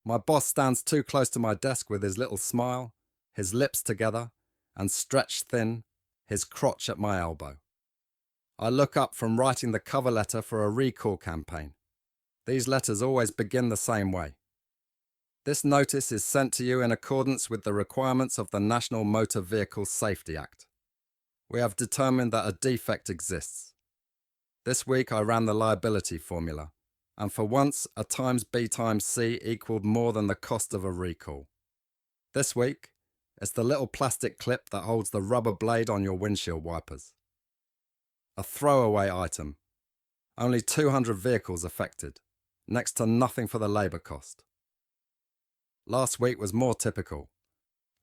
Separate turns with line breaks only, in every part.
My boss stands too close to my desk with his little smile, his lips together, and stretched thin, his crotch at my elbow. I look up from writing the cover letter for a recall campaign. These letters always begin the same way. This notice is sent to you in accordance with the requirements of the National Motor Vehicle Safety Act. We have determined that a defect exists. This week I ran the liability formula, and for once a times B times C equaled more than the cost of a recall. This week, it's the little plastic clip that holds the rubber blade on your windshield wipers. A throwaway item. Only 200 vehicles affected, next to nothing for the labour cost. Last week was more typical.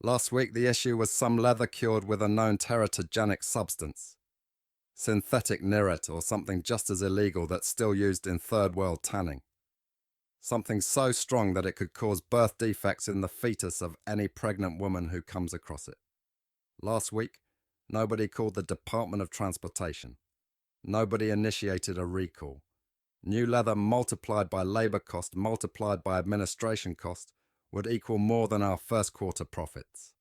Last week the issue was some leather cured with a known teratogenic substance. Synthetic Nirit or something just as illegal that's still used in third world tanning. Something so strong that it could cause birth defects in the fetus of any pregnant woman who comes across it. Last week, nobody called the Department of Transportation. Nobody initiated a recall. New leather multiplied by labour cost multiplied by administration cost would equal more than our first quarter profits.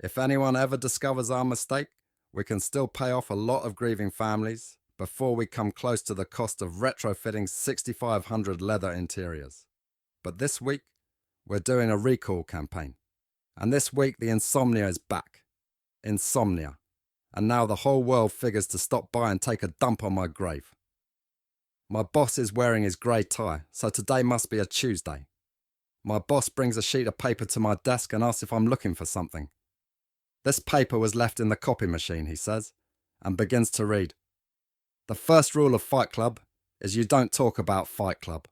If anyone ever discovers our mistake, we can still pay off a lot of grieving families before we come close to the cost of retrofitting 6,500 leather interiors. But this week, we're doing a recall campaign. And this week, the insomnia is back. Insomnia. And now the whole world figures to stop by and take a dump on my grave. My boss is wearing his grey tie, so today must be a Tuesday. My boss brings a sheet of paper to my desk and asks if I'm looking for something. This paper was left in the copy machine, he says, and begins to read. The first rule of Fight Club is you don't talk about Fight Club.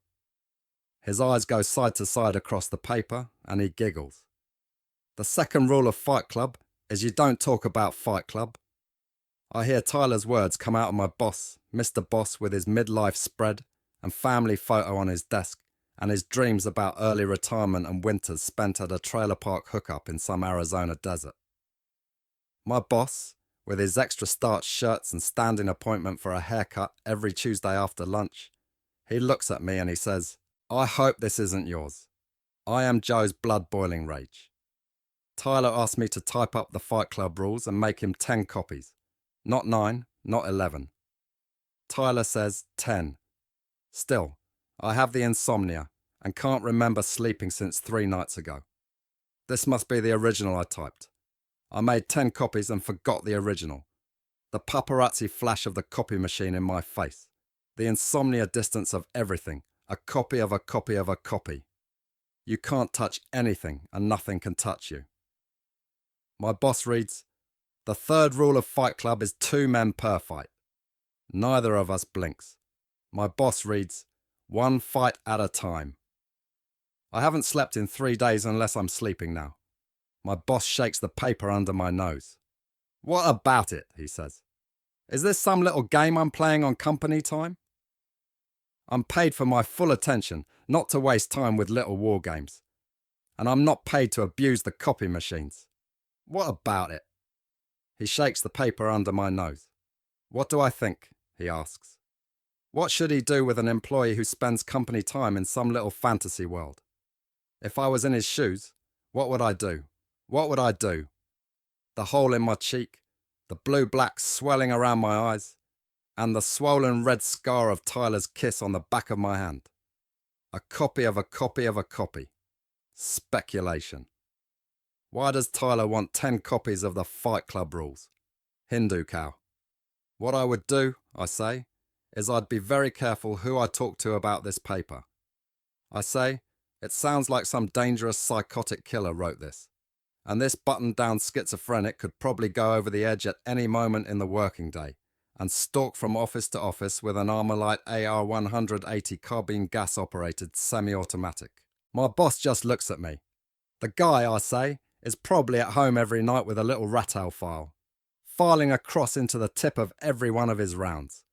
His eyes go side to side across the paper and he giggles. The second rule of Fight Club is you don't talk about Fight Club. I hear Tyler's words come out of my boss, Mr. Boss, with his midlife spread and family photo on his desk and his dreams about early retirement and winters spent at a trailer park hookup in some Arizona desert. My boss, with his extra starched shirts and standing appointment for a haircut every Tuesday after lunch, he looks at me and he says, I hope this isn't yours. I am Joe's blood-boiling rage. Tyler asked me to type up the Fight Club rules and make him 10 copies. Not 9, not 11. Tyler says 10. Still, I have the insomnia and can't remember sleeping since 3 nights ago. This must be the original I typed. I made 10 copies and forgot the original. The paparazzi flash of the copy machine in my face. The insomnia distance of everything. A copy of a copy of a copy. You can't touch anything and nothing can touch you. My boss reads, the third rule of Fight Club is 2 men per fight. Neither of us blinks. My boss reads, 1 fight at a time. I haven't slept in 3 days unless I'm sleeping now. My boss shakes the paper under my nose. What about it? He says. Is this some little game I'm playing on company time? I'm paid for my full attention, not to waste time with little war games. And I'm not paid to abuse the copy machines. What about it? He shakes the paper under my nose. What do I think? He asks. What should he do with an employee who spends company time in some little fantasy world? If I was in his shoes, what would I do? What would I do? The hole in my cheek, the blue-black swelling around my eyes, and the swollen red scar of Tyler's kiss on the back of my hand. A copy of a copy of a copy. Speculation. Why does Tyler want 10 copies of the Fight Club rules? Hindu cow. What I would do, I say, is I'd be very careful who I talk to about this paper. I say, it sounds like some dangerous psychotic killer wrote this. And this buttoned-down schizophrenic could probably go over the edge at any moment in the working day and stalk from office to office with an Armalite AR-180 carbine gas-operated semi-automatic. My boss just looks at me. The guy, I say, is probably at home every night with a little Rattel file, filing across into the tip of every one of his rounds.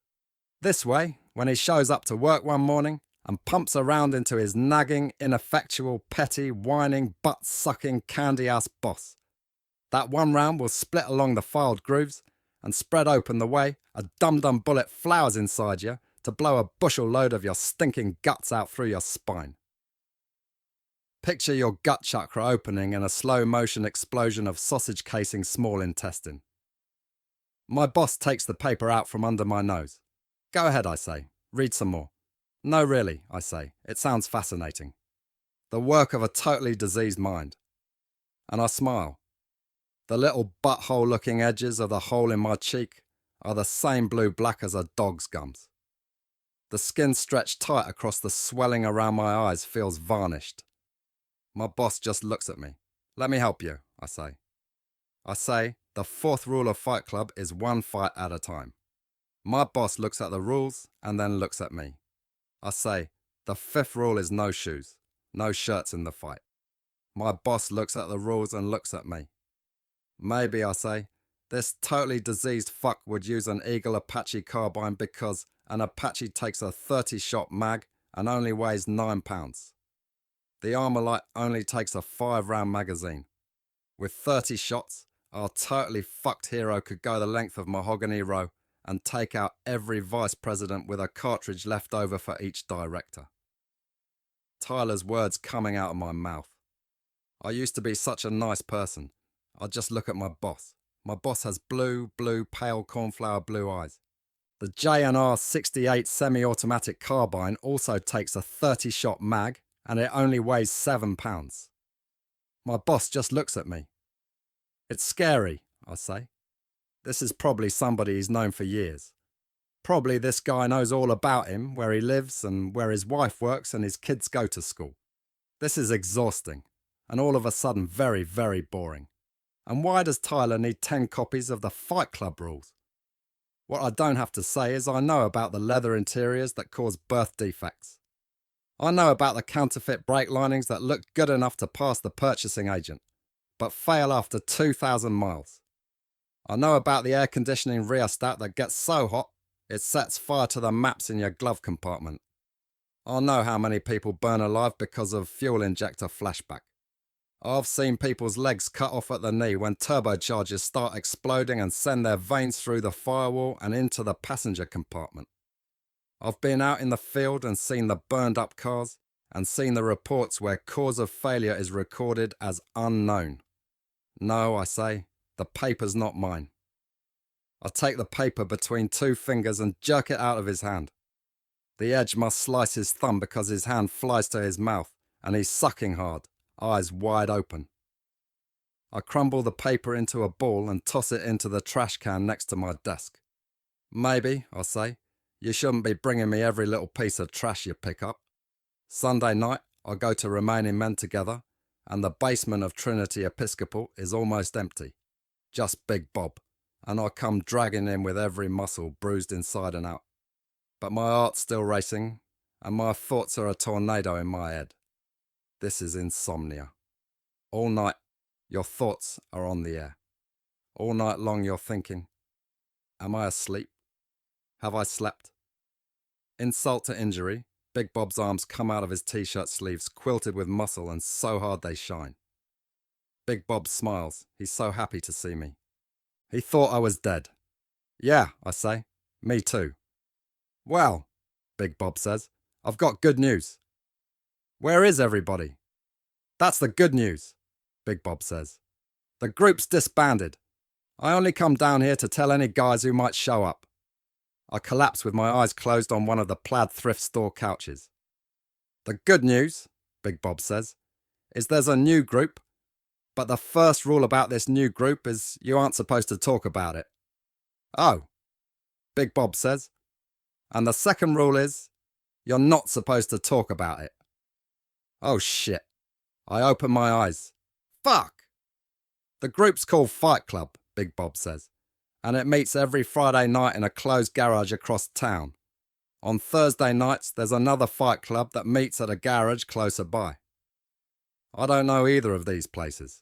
This way, when he shows up to work one morning and pumps around into his nagging, ineffectual, petty, whining, butt-sucking, candy-ass boss. That one round will split along the filed grooves and spread open the way a dum-dum bullet flowers inside you to blow a bushel load of your stinking guts out through your spine. Picture your gut chakra opening in a slow motion explosion of sausage casing small intestine. My boss takes the paper out from under my nose. Go ahead, I say. Read some more. No, really, I say. It sounds fascinating. The work of a totally diseased mind. And I smile. The little butthole-looking edges of the hole in my cheek are the same blue-black as a dog's gums. The skin stretched tight across the swelling around my eyes feels varnished. My boss just looks at me. Let me help you, I say. I say, the fourth rule of Fight Club is one fight at a time. My boss looks at the rules and then looks at me. I say, the fifth rule is no shoes, no shirts in the fight. My boss looks at the rules and looks at me. Maybe, I say, this totally diseased fuck would use an Eagle Apache carbine because an Apache takes a 30-shot mag and only weighs 9 pounds. The Armalite only takes a 5-round magazine. With 30 shots, our totally fucked hero could go the length of Mahogany Row and take out every vice president with a cartridge left over for each director. Tyler's words coming out of my mouth. I used to be such a nice person. I'd just look at my boss. My boss has blue, pale cornflower blue eyes. The J&R 68 semi-automatic carbine also takes a 30-shot mag and it only weighs 7 pounds. My boss just looks at me. It's scary, I say. This is probably somebody he's known for years. Probably this guy knows all about him, where he lives and where his wife works and his kids go to school. This is exhausting and all of a sudden very, very boring. And why does Tyler need 10 copies of the Fight Club rules? What I don't have to say is I know about the leather interiors that cause birth defects. I know about the counterfeit brake linings that look good enough to pass the purchasing agent, but fail after 2,000 miles. I know about the air conditioning rheostat that gets so hot, it sets fire to the maps in your glove compartment. I know how many people burn alive because of fuel injector flashback. I've seen people's legs cut off at the knee when turbochargers start exploding and send their veins through the firewall and into the passenger compartment. I've been out in the field and seen the burned up cars and seen the reports where cause of failure is recorded as unknown. No, I say, the paper's not mine. I take the paper between 2 fingers and jerk it out of his hand. The edge must slice his thumb because his hand flies to his mouth and he's sucking hard, eyes wide open. I crumble the paper into a ball and toss it into the trash can next to my desk. Maybe, I say, you shouldn't be bringing me every little piece of trash you pick up. Sunday night, I go to Remaining Men Together, and the basement of Trinity Episcopal is almost empty. Just Big Bob, and I come dragging in with every muscle bruised inside and out. But my heart's still racing, and my thoughts are a tornado in my head. This is insomnia. All night, your thoughts are on the air. All night long you're thinking, am I asleep? Have I slept? Insult to injury, Big Bob's arms come out of his t-shirt sleeves, quilted with muscle and so hard they shine. Big Bob smiles. He's so happy to see me. He thought I was dead. Yeah, I say. Me too. Well, Big Bob says, I've got good news. Where is everybody? That's the good news, Big Bob says. The group's disbanded. I only come down here to tell any guys who might show up. I collapse with my eyes closed on one of the plaid thrift store couches. The good news, Big Bob says, is there's a new group, but the first rule about this new group is you aren't supposed to talk about it. Oh, Big Bob says, and the second rule is you're not supposed to talk about it. Oh shit. I open my eyes. Fuck! The group's called Fight Club, Big Bob says, and it meets every Friday night in a closed garage across town. On Thursday nights, there's another Fight Club that meets at a garage closer by. I don't know either of these places.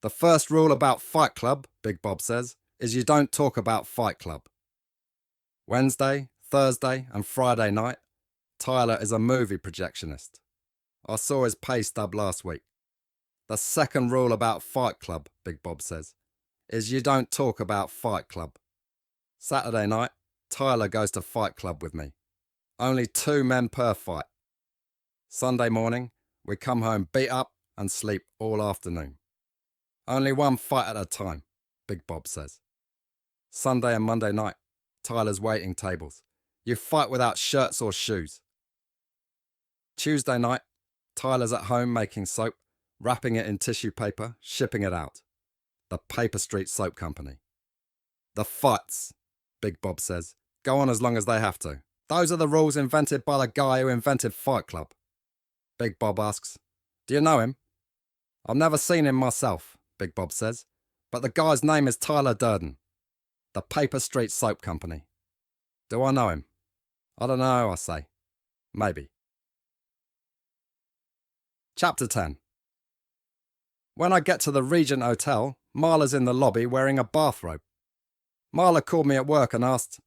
The first rule about Fight Club, Big Bob says, is you don't talk about Fight Club. Wednesday, Thursday and Friday night, Tyler is a movie projectionist. I saw his pay stub last week. The second rule about Fight Club, Big Bob says, is you don't talk about Fight Club. Saturday night, Tyler goes to Fight Club with me. Only 2 men per fight. Sunday morning, We come home beat up and sleep all afternoon. Only one fight at a time, Big Bob says. Sunday and Monday night, Tyler's waiting tables. You fight without shirts or shoes. Tuesday night, Tyler's at home making soap, wrapping it in tissue paper, shipping it out. The Paper Street Soap Company. The fights, Big Bob says, go on as long as they have to. Those are the rules invented by the guy who invented Fight Club. Big Bob asks, do you know him? I've never seen him myself, Big Bob says, but the guy's name is Tyler Durden. The Paper Street Soap Company. Do I know him? I don't know, I say. Maybe. Chapter 10. When I get to the Regent Hotel, Marla's in the lobby wearing a bathrobe. Marla called me at work and asked,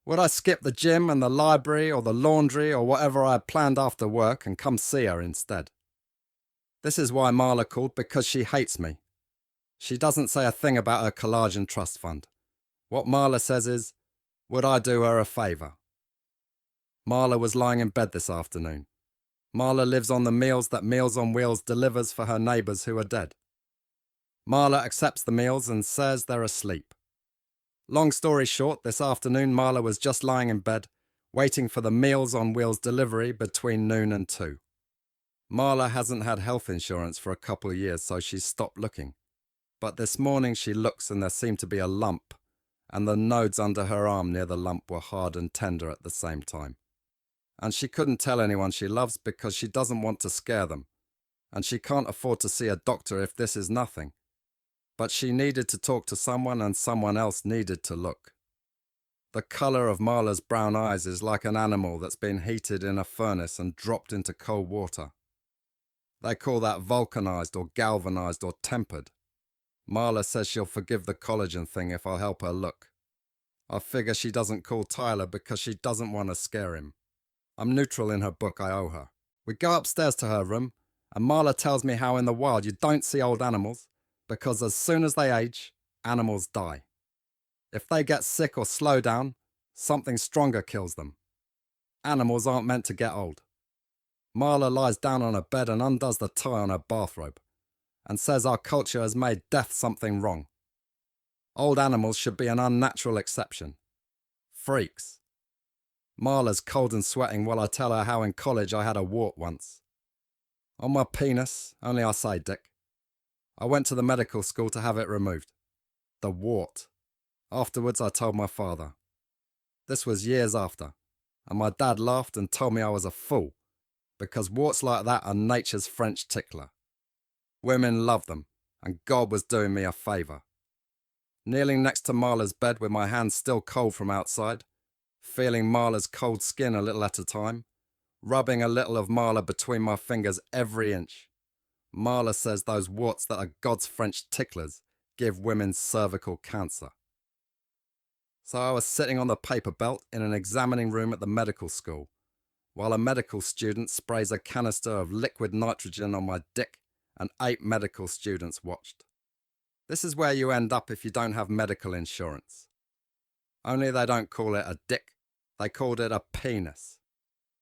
would I skip the gym and the library or the laundry or whatever I had planned after work and come see her instead. This is why Marla called, because she hates me. She doesn't say a thing about her collagen trust fund. What Marla says is, would I do her a favour? Marla was lying in bed this afternoon. Marla lives on the meals that Meals on Wheels delivers for her neighbours who are dead. Marla accepts the meals and says they're asleep. Long story short, this afternoon Marla was just lying in bed, waiting for the Meals on Wheels delivery between noon and 2. Marla hasn't had health insurance for a couple of years, so she's stopped looking. But this morning she looks and there seemed to be a lump, and the nodes under her arm near the lump were hard and tender at the same time. And she couldn't tell anyone she loves because she doesn't want to scare them, and she can't afford to see a doctor if this is nothing. But she needed to talk to someone and someone else needed to look. The colour of Marla's brown eyes is like an animal that's been heated in a furnace and dropped into cold water. They call that vulcanized or galvanized or tempered. Marla says she'll forgive the collagen thing if I'll help her look. I figure she doesn't call Tyler because she doesn't want to scare him. I'm neutral in her book, I owe her. We go upstairs to her room, and Marla tells me how in the wild you don't see old animals, because as soon as they age, animals die. If they get sick or slow down, something stronger kills them. Animals aren't meant to get old. Marla lies down on her bed and undoes the tie on her bathrobe, and says our culture has made death something wrong. Old animals should be an unnatural exception. Freaks. Marla's cold and sweating while I tell her how in college I had a wart once. On my penis, only I say dick. I went to the medical school to have it removed. The wart. Afterwards I told my father. This was years after, and my dad laughed and told me I was a fool, because warts like that are nature's French tickler. Women love them, and God was doing me a favour. Kneeling next to Marla's bed with my hands still cold from outside, feeling Marla's cold skin a little at a time, rubbing a little of Marla between my fingers every inch. Marla says those warts that are God's French ticklers give women cervical cancer. So I was sitting on the paper belt in an examining room at the medical school, while a medical student sprays a canister of liquid nitrogen on my dick, and 8 medical students watched. This is where you end up if you don't have medical insurance. Only they don't call it a dick, they called it a penis.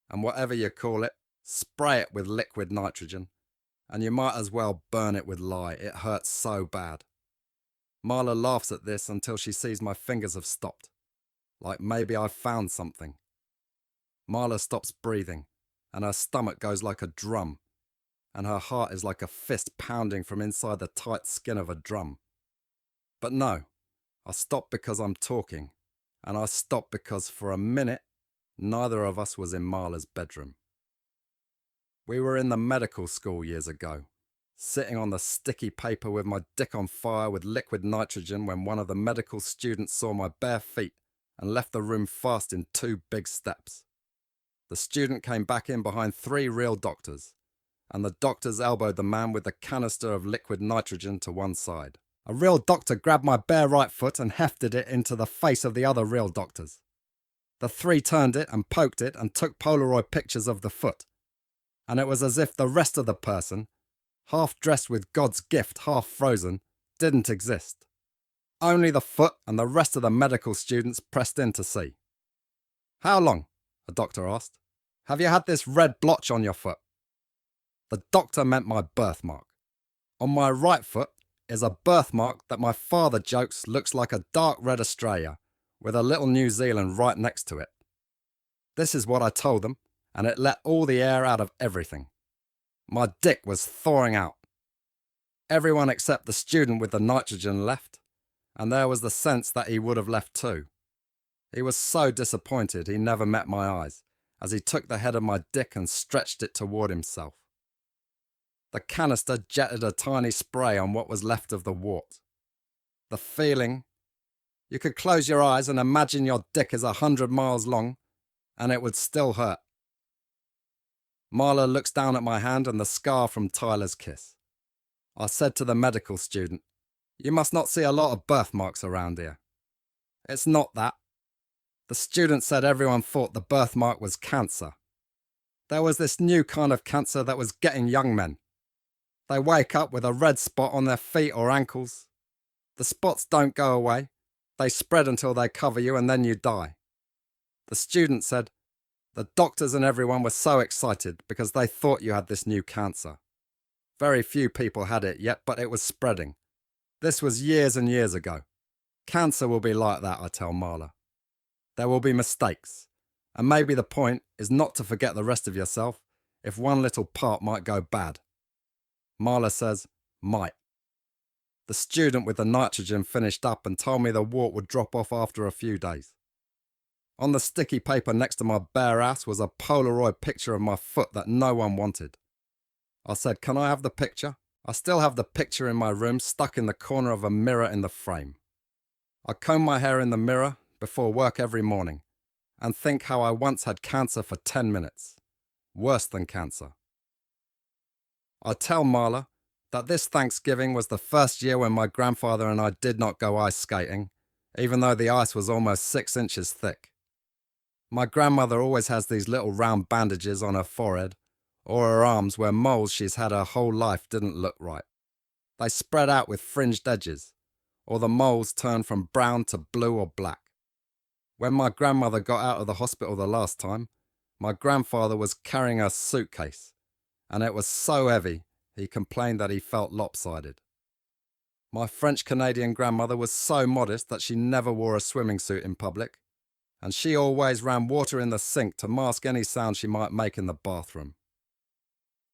And whatever you call it, spray it with liquid nitrogen, and you might as well burn it with lye, it hurts so bad. Marla laughs at this until she sees my fingers have stopped, like maybe I've found something. Marla stops breathing, and her stomach goes like a drum, and her heart is like a fist pounding from inside the tight skin of a drum. But no, I stop because I'm talking, and I stop because for a minute, neither of us was in Marla's bedroom. We were in the medical school years ago, sitting on the sticky paper with my dick on fire with liquid nitrogen when one of the medical students saw my bare feet and left the room fast in 2 big steps. The student came back in behind 3 real doctors, and the doctors elbowed the man with the canister of liquid nitrogen to one side. A real doctor grabbed my bare right foot and hefted it into the face of the other real doctors. The 3 turned it and poked it and took Polaroid pictures of the foot. And it was as if the rest of the person, half dressed with God's gift, half frozen, didn't exist. Only the foot and the rest of the medical students pressed in to see. "How long?" a doctor asked. "Have you had this red blotch on your foot?" The doctor meant my birthmark. On my right foot is a birthmark that my father jokes looks like a dark red Australia with a little New Zealand right next to it. This is what I told them, and it let all the air out of everything. My dick was thawing out. Everyone except the student with the nitrogen left, and there was the sense that he would have left too. He was so disappointed he never met my eyes, as he took the head of my dick and stretched it toward himself. The canister jetted a tiny spray on what was left of the wart. The feeling... You could close your eyes and imagine your dick is 100 miles long, and it would still hurt. Marla looks down at my hand and the scar from Tyler's kiss. I said to the medical student, "You must not see a lot of birthmarks around here." "It's not that." The student said everyone thought the birthmark was cancer. There was this new kind of cancer that was getting young men. They wake up with a red spot on their feet or ankles. The spots don't go away. They spread until they cover you and then you die. The student said, the doctors and everyone were so excited because they thought you had this new cancer. Very few people had it yet, but it was spreading. This was years and years ago. Cancer will be like that, I tell Marla. There will be mistakes, and maybe the point is not to forget the rest of yourself if one little part might go bad. Marla says, might. The student with the nitrogen finished up and told me the wart would drop off after a few days. On the sticky paper next to my bare ass was a Polaroid picture of my foot that no one wanted. I said, "Can I have the picture?" I still have the picture in my room stuck in the corner of a mirror in the frame. I comb my hair in the mirror before work every morning and think how I once had cancer for 10 minutes. Worse than cancer. I tell Marla that this Thanksgiving was the first year when my grandfather and I did not go ice skating, even though the ice was almost 6 inches thick. My grandmother always has these little round bandages on her forehead or her arms where moles she's had her whole life didn't look right. They spread out with fringed edges, or the moles turn from brown to blue or black. When my grandmother got out of the hospital the last time, my grandfather was carrying a suitcase, and it was so heavy he complained that he felt lopsided. My French-Canadian grandmother was so modest that she never wore a swimming suit in public, and she always ran water in the sink to mask any sound she might make in the bathroom.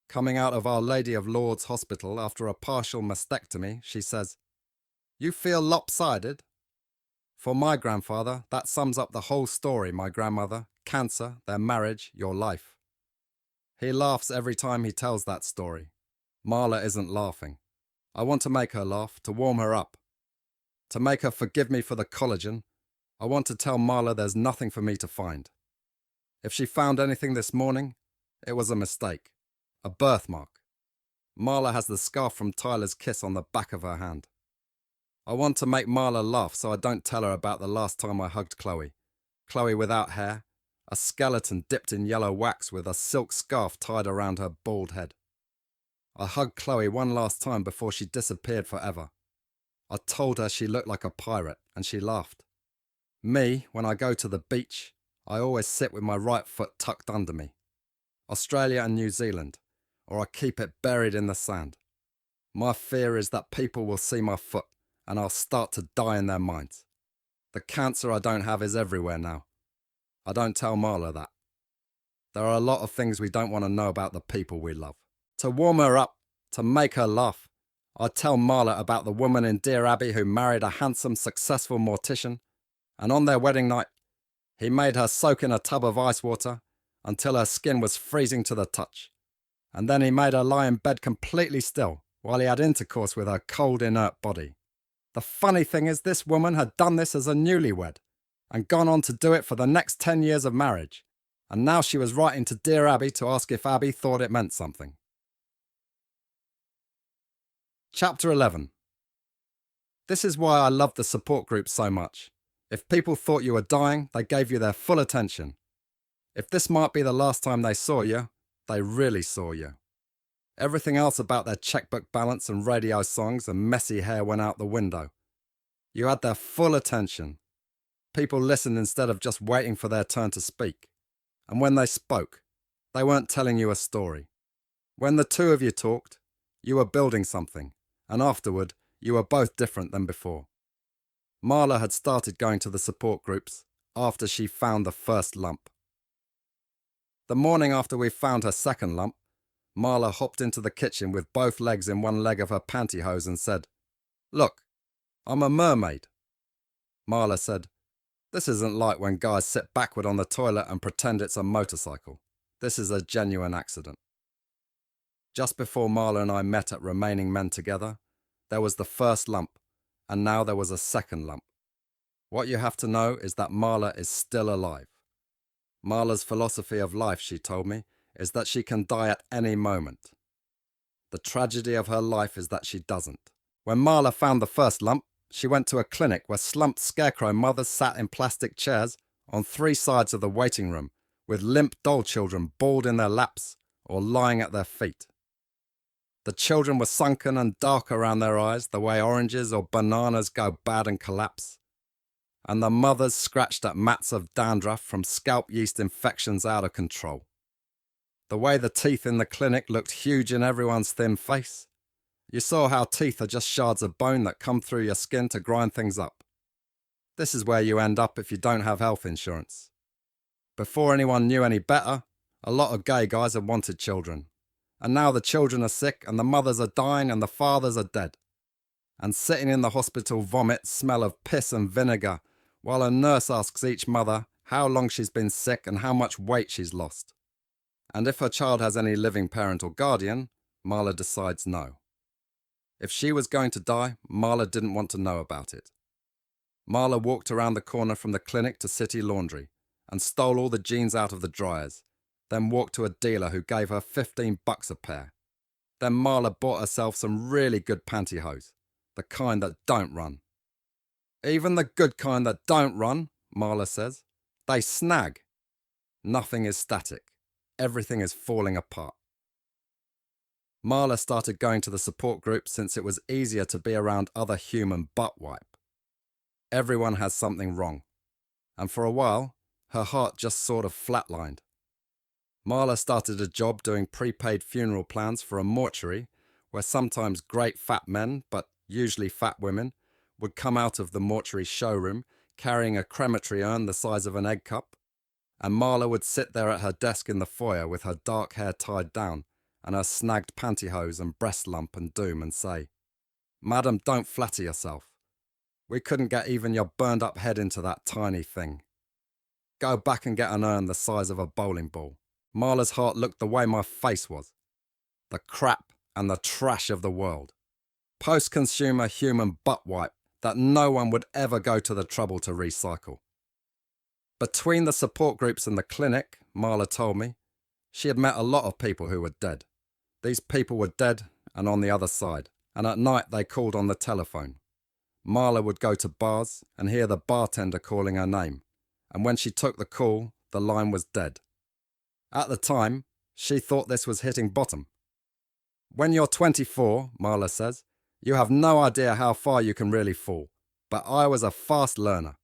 Coming out of Our Lady of Lourdes Hospital after a partial mastectomy, she says, "You feel lopsided?" For my grandfather, that sums up the whole story, my grandmother, cancer, their marriage, your life. He laughs every time he tells that story. Marla isn't laughing. I want to make her laugh, to warm her up. To make her forgive me for the collagen, I want to tell Marla there's nothing for me to find. If she found anything this morning, it was a mistake. A birthmark. Marla has the scarf from Tyler's kiss on the back of her hand. I want to make Marla laugh so I don't tell her about the last time I hugged Chloe. Chloe without hair, a skeleton dipped in yellow wax with a silk scarf tied around her bald head. I hugged Chloe one last time before she disappeared forever. I told her she looked like a pirate, and she laughed. Me, when I go to the beach, I always sit with my right foot tucked under me. Australia and New Zealand, or I keep it buried in the sand. My fear is that people will see my foot and I'll start to die in their minds. The cancer I don't have is everywhere now. I don't tell Marla that. There are a lot of things we don't want to know about the people we love. To warm her up, to make her laugh, I tell Marla about the woman in Dear Abby who married a handsome, successful mortician, and on their wedding night, he made her soak in a tub of ice water until her skin was freezing to the touch. And then he made her lie in bed completely still while he had intercourse with her cold, inert body. The funny thing is this woman had done this as a newlywed and gone on to do it for the next 10 years of marriage. And now she was writing to Dear Abby to ask if Abby thought it meant something. Chapter 11. This is why I love the support group so much. If people thought you were dying, they gave you their full attention. If this might be the last time they saw you, they really saw you. Everything else about their checkbook balance and radio songs and messy hair went out the window. You had their full attention. People listened instead of just waiting for their turn to speak. And when they spoke, they weren't telling you a story. When the two of you talked, you were building something, and afterward, you were both different than before. Marla had started going to the support groups after she found the first lump. The morning after we found her second lump, Marla hopped into the kitchen with both legs in one leg of her pantyhose and said, "Look, I'm a mermaid." Marla said, "This isn't like when guys sit backward on the toilet and pretend it's a motorcycle. This is a genuine accident." Just before Marla and I met at Remaining Men Together, there was the first lump, and now there was a second lump. What you have to know is that Marla is still alive. Marla's philosophy of life, she told me, is that she can die at any moment. The tragedy of her life is that she doesn't. When Marla found the first lump, she went to a clinic where slumped scarecrow mothers sat in plastic chairs on 3 sides of the waiting room with limp doll children balled in their laps or lying at their feet. The children were sunken and dark around their eyes the way oranges or bananas go bad and collapse. And the mothers scratched at mats of dandruff from scalp yeast infections out of control. The way the teeth in the clinic looked huge in everyone's thin face. You saw how teeth are just shards of bone that come through your skin to grind things up. This is where you end up if you don't have health insurance. Before anyone knew any better, a lot of gay guys had wanted children. And now the children are sick and the mothers are dying and the fathers are dead. And sitting in the hospital vomit smell of piss and vinegar while a nurse asks each mother how long she's been sick and how much weight she's lost. And if her child has any living parent or guardian, Marla decides no. If she was going to die, Marla didn't want to know about it. Marla walked around the corner from the clinic to City Laundry and stole all the jeans out of the dryers, then walked to a dealer who gave her $15 a pair. Then Marla bought herself some really good pantyhose, the kind that don't run. Even the good kind that don't run, Marla says, they snag. Nothing is static. Everything is falling apart. Marla started going to the support group since it was easier to be around other human butt wipe. Everyone has something wrong. And for a while, her heart just sort of flatlined. Marla started a job doing prepaid funeral plans for a mortuary where sometimes great fat men, but usually fat women, would come out of the mortuary showroom carrying a crematory urn the size of an egg cup, and Marla would sit there at her desk in the foyer with her dark hair tied down and her snagged pantyhose and breast lump and doom and say, "Madam, don't flatter yourself. We couldn't get even your burned up head into that tiny thing. Go back and get an urn the size of a bowling ball." Marla's heart looked the way my face was. The crap and the trash of the world. Post-consumer human butt wipe that no one would ever go to the trouble to recycle. Between the support groups and the clinic, Marla told me, she had met a lot of people who were dead. These people were dead and on the other side, and at night they called on the telephone. Marla would go to bars and hear the bartender calling her name, and when she took the call, the line was dead. At the time, she thought this was hitting bottom. When you're 24, Marla says, you have no idea how far you can really fall, but I was a fast learner.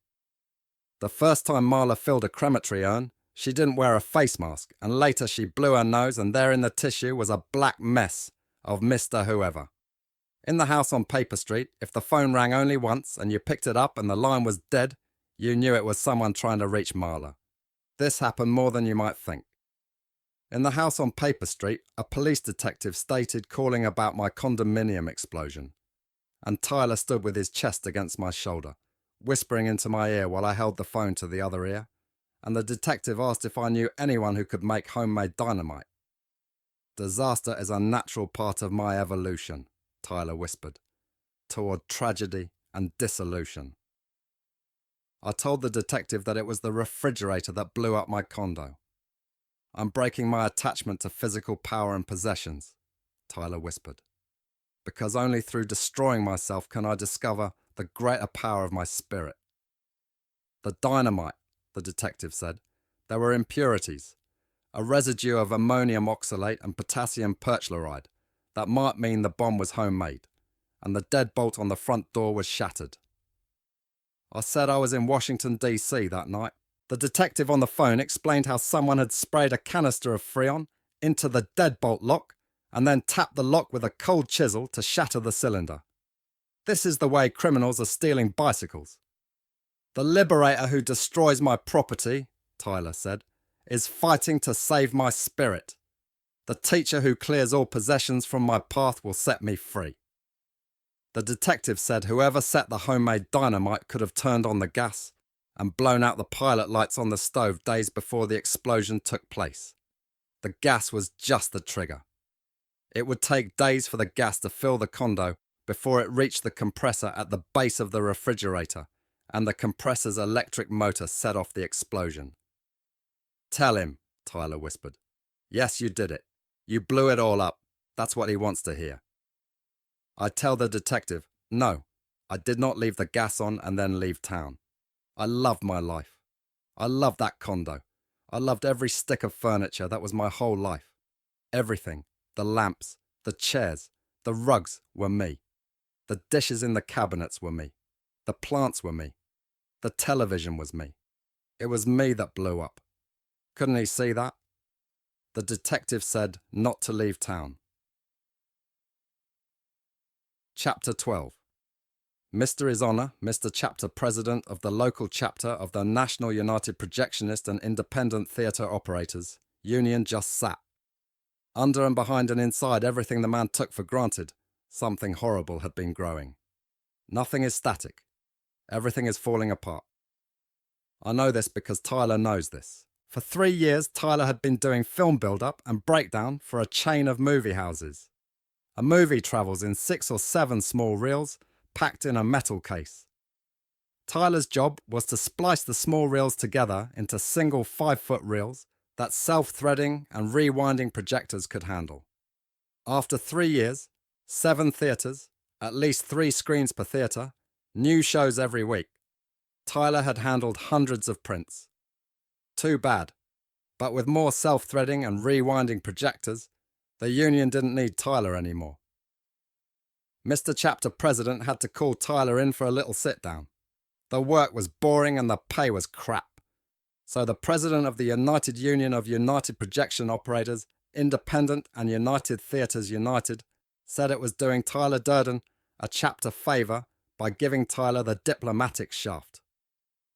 The first time Marla filled a crematory urn, she didn't wear a face mask, and later she blew her nose and there in the tissue was a black mess of Mr. Whoever. In the house on Paper Street, if the phone rang only once and you picked it up and the line was dead, you knew it was someone trying to reach Marla. This happened more than you might think. In the house on Paper Street, a police detective stated calling about my condominium explosion, and Tyler stood with his chest against my shoulder, whispering into my ear while I held the phone to the other ear, and the detective asked if I knew anyone who could make homemade dynamite. "Disaster is a natural part of my evolution," Tyler whispered, "toward tragedy and dissolution." I told the detective that it was the refrigerator that blew up my condo. "I'm breaking my attachment to physical power and possessions," Tyler whispered, "because only through destroying myself can I discover the greater power of my spirit." "The dynamite," the detective said, "there were impurities, a residue of ammonium oxalate and potassium perchloride that might mean the bomb was homemade, and the deadbolt on the front door was shattered." I said I was in Washington, D.C. that night. The detective on the phone explained how someone had sprayed a canister of Freon into the deadbolt lock and then tap the lock with a cold chisel to shatter the cylinder. This is the way criminals are stealing bicycles. The liberator who destroys my property, Tyler said, is fighting to save my spirit. The teacher who clears all possessions from my path will set me free. The detective said whoever set the homemade dynamite could have turned on the gas and blown out the pilot lights on the stove days before the explosion took place. The gas was just the trigger. It would take days for the gas to fill the condo before it reached the compressor at the base of the refrigerator, and the compressor's electric motor set off the explosion. Tell him, Tyler whispered. Yes, you did it. You blew it all up. That's what he wants to hear. I tell the detective, no, I did not leave the gas on and then leave town. I loved my life. I loved that condo. I loved every stick of furniture. That was my whole life. Everything, the lamps, the chairs, the rugs were me. The dishes in the cabinets were me. The plants were me. The television was me. It was me that blew up. Couldn't he see that? The detective said not to leave town. Chapter 12. Mr. His Honour, Mr. Chapter President of the local chapter of the National United Projectionist and Independent Theatre Operators, Union just sat. Under and behind and inside everything the man took for granted, something horrible had been growing. Nothing is static. Everything is falling apart. I know this because Tyler knows this. For 3 years, Tyler had been doing film build-up and breakdown for a chain of movie houses. A movie travels in 6 or 7 small reels, packed in a metal case. Tyler's job was to splice the small reels together into single 5-foot reels that self-threading and rewinding projectors could handle. After 3 years, 7 theatres, at least 3 screens per theatre, new shows every week, Tyler had handled hundreds of prints. Too bad, but with more self-threading and rewinding projectors, the union didn't need Tyler anymore. Mr. Chapter President had to call Tyler in for a little sit-down. The work was boring and the pay was crap. So the president of the United Union of United Projection Operators, Independent and United Theatres United, said it was doing Tyler Durden a chapter favour by giving Tyler the diplomatic shaft.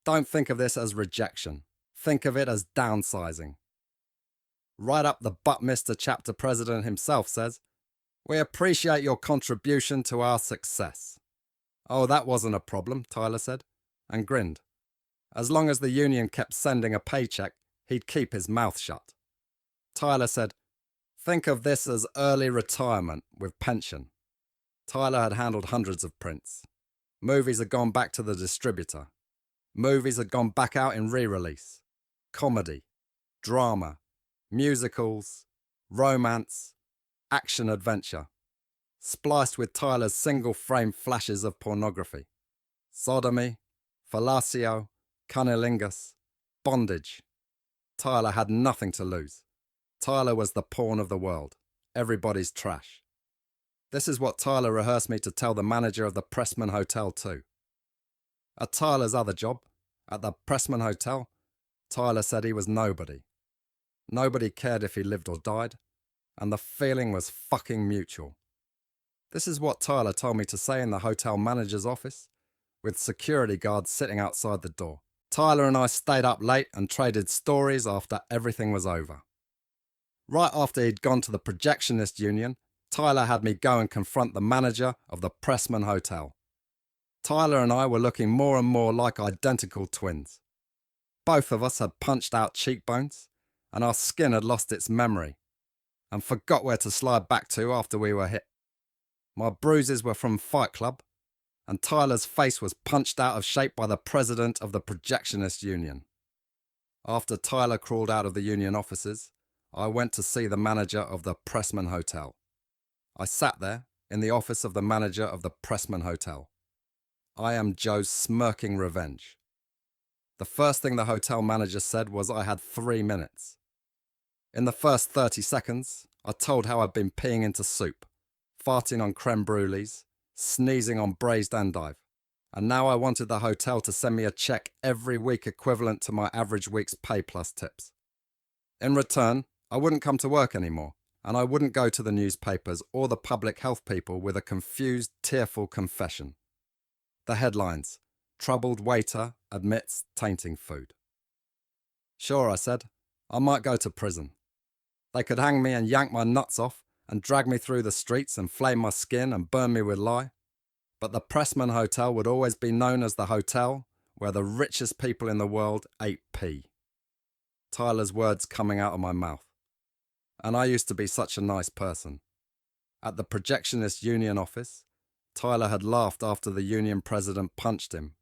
Don't think of this as rejection. Think of it as downsizing. Right up the butt, Mr. Chapter President himself says, "We appreciate your contribution to our success." Oh, that wasn't a problem, Tyler said, and grinned. As long as the union kept sending a paycheck, he'd keep his mouth shut. Tyler said, "Think of this as early retirement with pension." Tyler had handled hundreds of prints. Movies had gone back to the distributor. Movies had gone back out in re-release. Comedy, drama, musicals, romance, action-adventure, spliced with Tyler's single-frame flashes of pornography. Sodomy, fellatio, cunnilingus, bondage. Tyler had nothing to lose. Tyler was the porn of the world, everybody's trash. This is what Tyler rehearsed me to tell the manager of the Pressman Hotel too. At Tyler's other job, at the Pressman Hotel, Tyler said he was nobody. Nobody cared if he lived or died, and the feeling was fucking mutual. This is what Tyler told me to say in the hotel manager's office, with security guards sitting outside the door. Tyler and I stayed up late and traded stories after everything was over. Right after he'd gone to the Projectionist Union, Tyler had me go and confront the manager of the Pressman Hotel. Tyler and I were looking more and more like identical twins. Both of us had punched out cheekbones, and our skin had lost its memory, and forgot where to slide back to after we were hit. My bruises were from Fight Club, and Tyler's face was punched out of shape by the president of the Projectionist Union. After Tyler crawled out of the union offices, I went to see the manager of the Pressman Hotel. I sat there in the office of the manager of the Pressman Hotel. I am Joe's smirking revenge. The first thing the hotel manager said was I had 3 minutes. In the first 30 seconds, I told how I'd been peeing into soup, farting on creme brulees, sneezing on braised endive, and now I wanted the hotel to send me a check every week equivalent to my average week's pay plus tips. In return, I wouldn't come to work anymore, and I wouldn't go to the newspapers or the public health people with a confused, tearful confession. The headlines: troubled waiter admits tainting food. Sure, I said, I might go to prison. They could hang me and yank my nuts off and drag me through the streets and flame my skin and burn me with lye. But the Pressman Hotel would always be known as the hotel where the richest people in the world ate pee. Tyler's words coming out of my mouth. And I used to be such a nice person. At the projectionist union office, Tyler had laughed after the union president punched him.